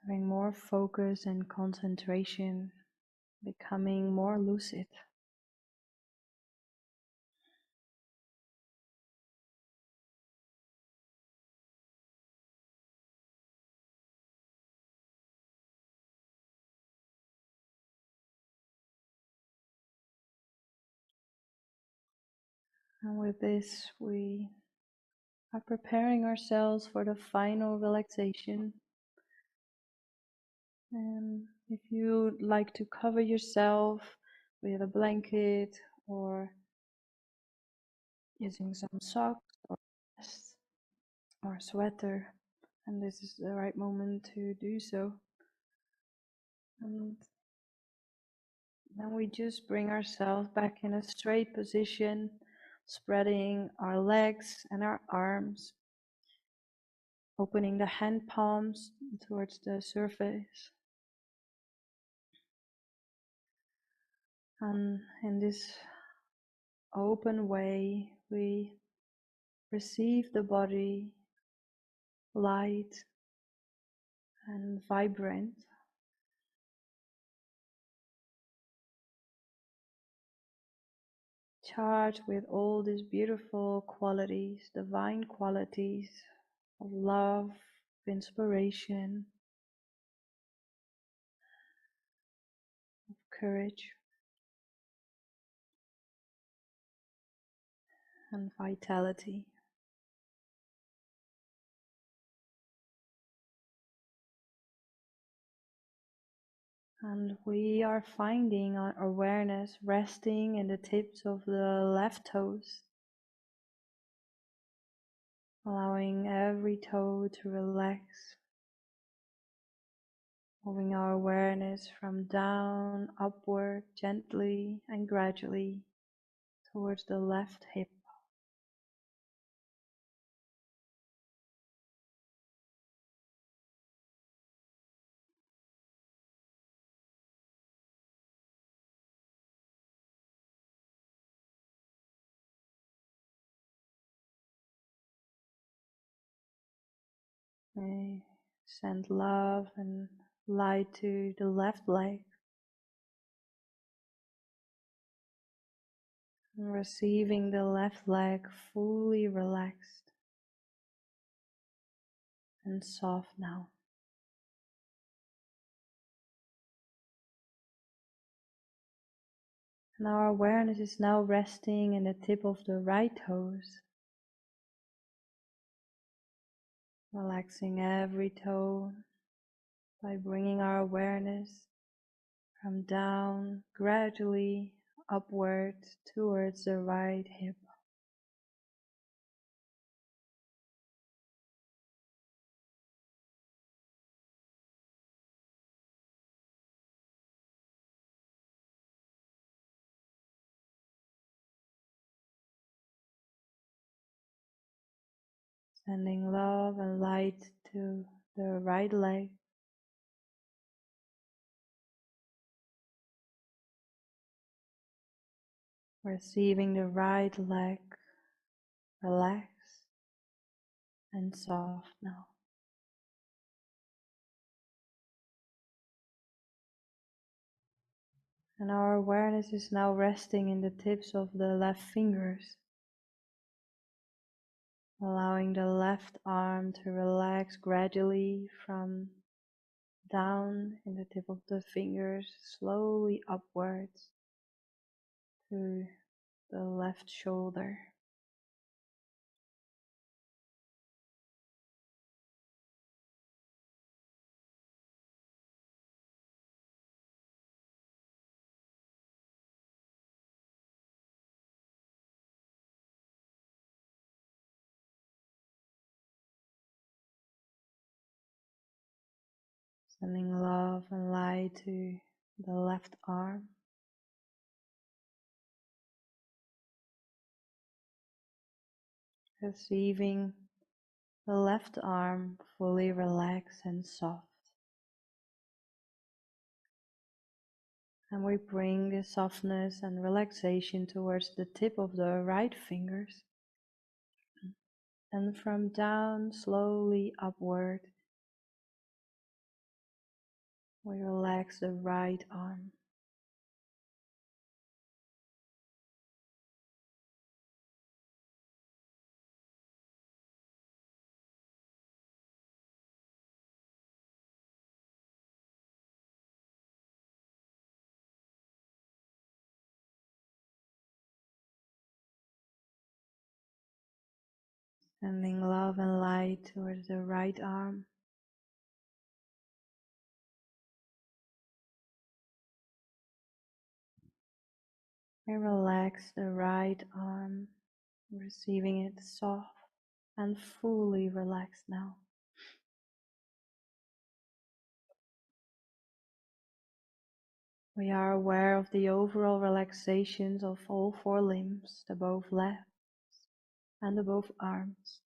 Having more focus and concentration, becoming more lucid. And with this, we are preparing ourselves for the final relaxation. And if you like to cover yourself with a blanket or using some socks or vest or sweater, and this is the right moment to do so. And then we just bring ourselves back in a straight position, spreading our legs and our arms, opening the hand palms towards the surface. And in this open way, we receive the body light and vibrant, charged with all these beautiful qualities, divine qualities of love, of inspiration, of courage, and vitality. And we are finding our awareness resting in the tips of the left toes, allowing every toe to relax, moving our awareness from down, upward, gently and gradually towards the left hip. I send love and light to the left leg, and receiving the left leg fully relaxed and soft now. And our awareness is now resting in the tip of the right toes, relaxing every toe by bringing our awareness from down gradually upward towards the right hip. Sending love and light to the right leg, receiving the right leg relaxed and soft now. And our awareness is now resting in the tips of the left fingers, allowing the left arm to relax gradually from down in the tip of the fingers, slowly upwards to the left shoulder. Sending love and light to the left arm. Receiving the left arm fully relaxed and soft. And we bring the softness and relaxation towards the tip of the right fingers. And from down slowly upward, we relax the right arm. Sending love and light towards the right arm. We relax the right arm, receiving it soft and fully relaxed now. We are aware of the overall relaxations of all four limbs, the both legs and the both arms.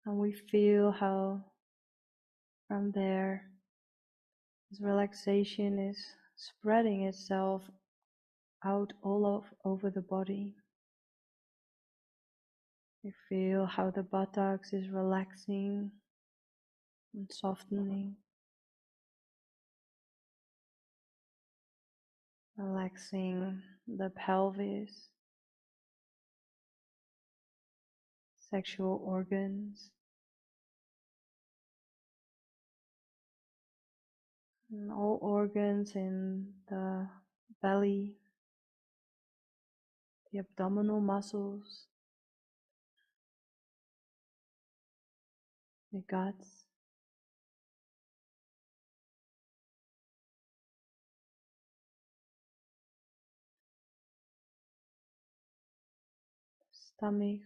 And we feel how from there this relaxation is spreading itself out over the body. We feel how the buttocks is relaxing and softening, relaxing the pelvis, sexual organs, and all organs in the belly, the abdominal muscles, the guts, stomach,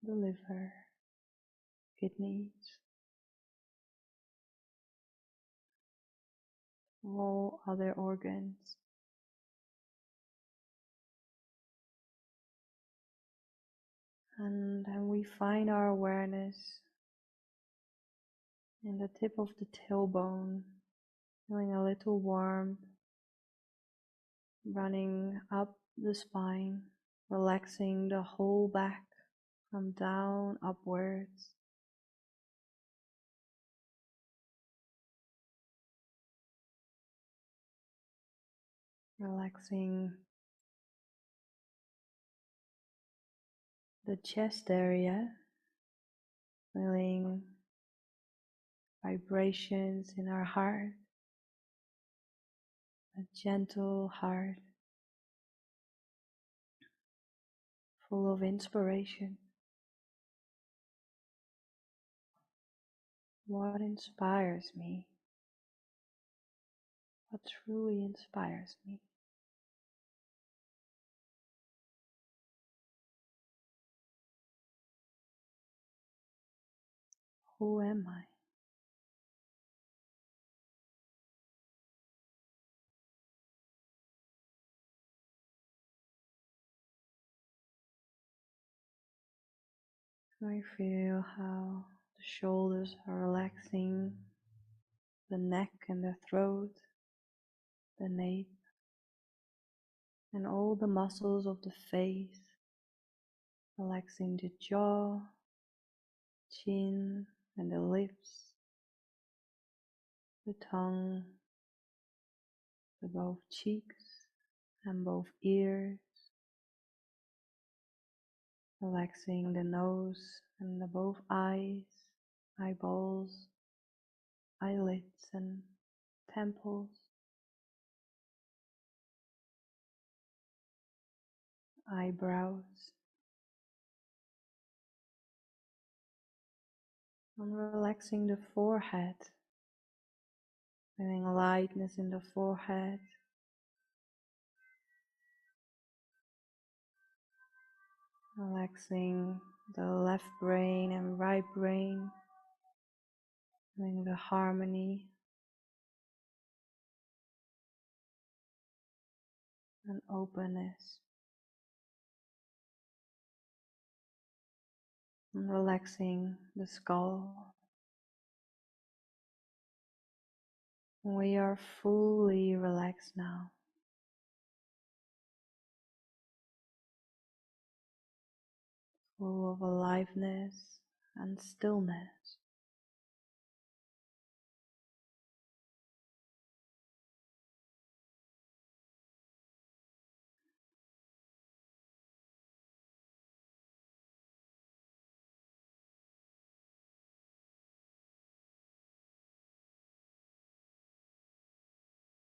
the liver, kidneys, all other organs. And then we find our awareness in the tip of the tailbone, feeling a little warm, running up the spine, relaxing the whole back from down upwards. Relaxing the chest area, feeling vibrations in our heart, a gentle heart full of inspiration. What inspires me? What truly inspires me? Who am I? I feel how the shoulders are relaxing, the neck and the throat, the nape, and all the muscles of the face, relaxing the jaw, chin, and the lips, the tongue, the both cheeks and both ears, relaxing the nose and the both eyes, eyeballs, eyelids, and temples, eyebrows, and relaxing the forehead, feeling lightness in the forehead, relaxing the left brain and right brain, feeling the harmony and openness, and relaxing the skull. We are fully relaxed now, full of aliveness and stillness.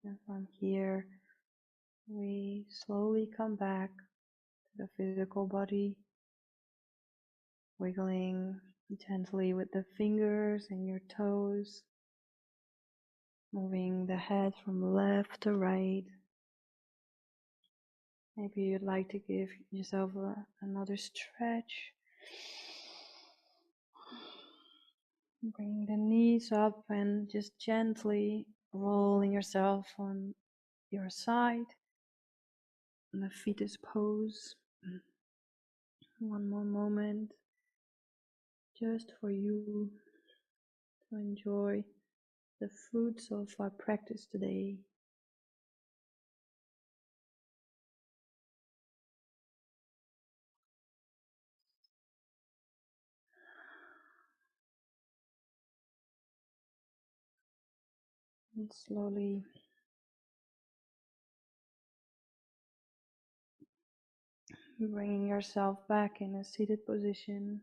And from here, we slowly come back to the physical body, wiggling gently with the fingers and your toes, moving the head from left to right. Maybe you'd like to give yourself another stretch. Bring the knees up and just gently rolling yourself on your side in the fetus pose. One more moment just for you to enjoy the fruits of our practice today. And slowly bringing yourself back in a seated position.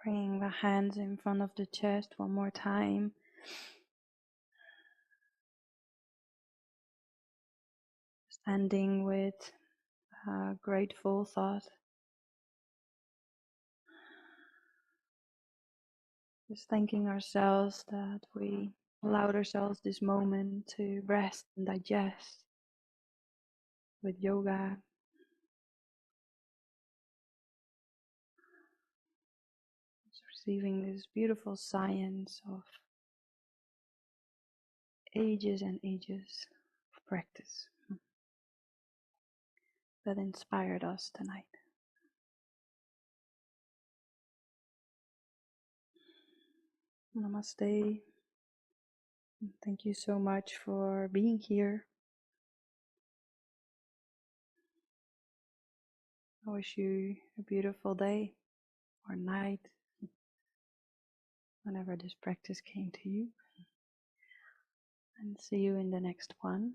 Bringing the hands in front of the chest one more time. Standing with a grateful thought. Just thanking ourselves that we allowed ourselves this moment to rest and digest with yoga. Just receiving this beautiful science of ages and ages of practice that inspired us tonight. Namaste. Thank you so much for being here. I wish you a beautiful day or night whenever this practice came to you. And see you in the next one.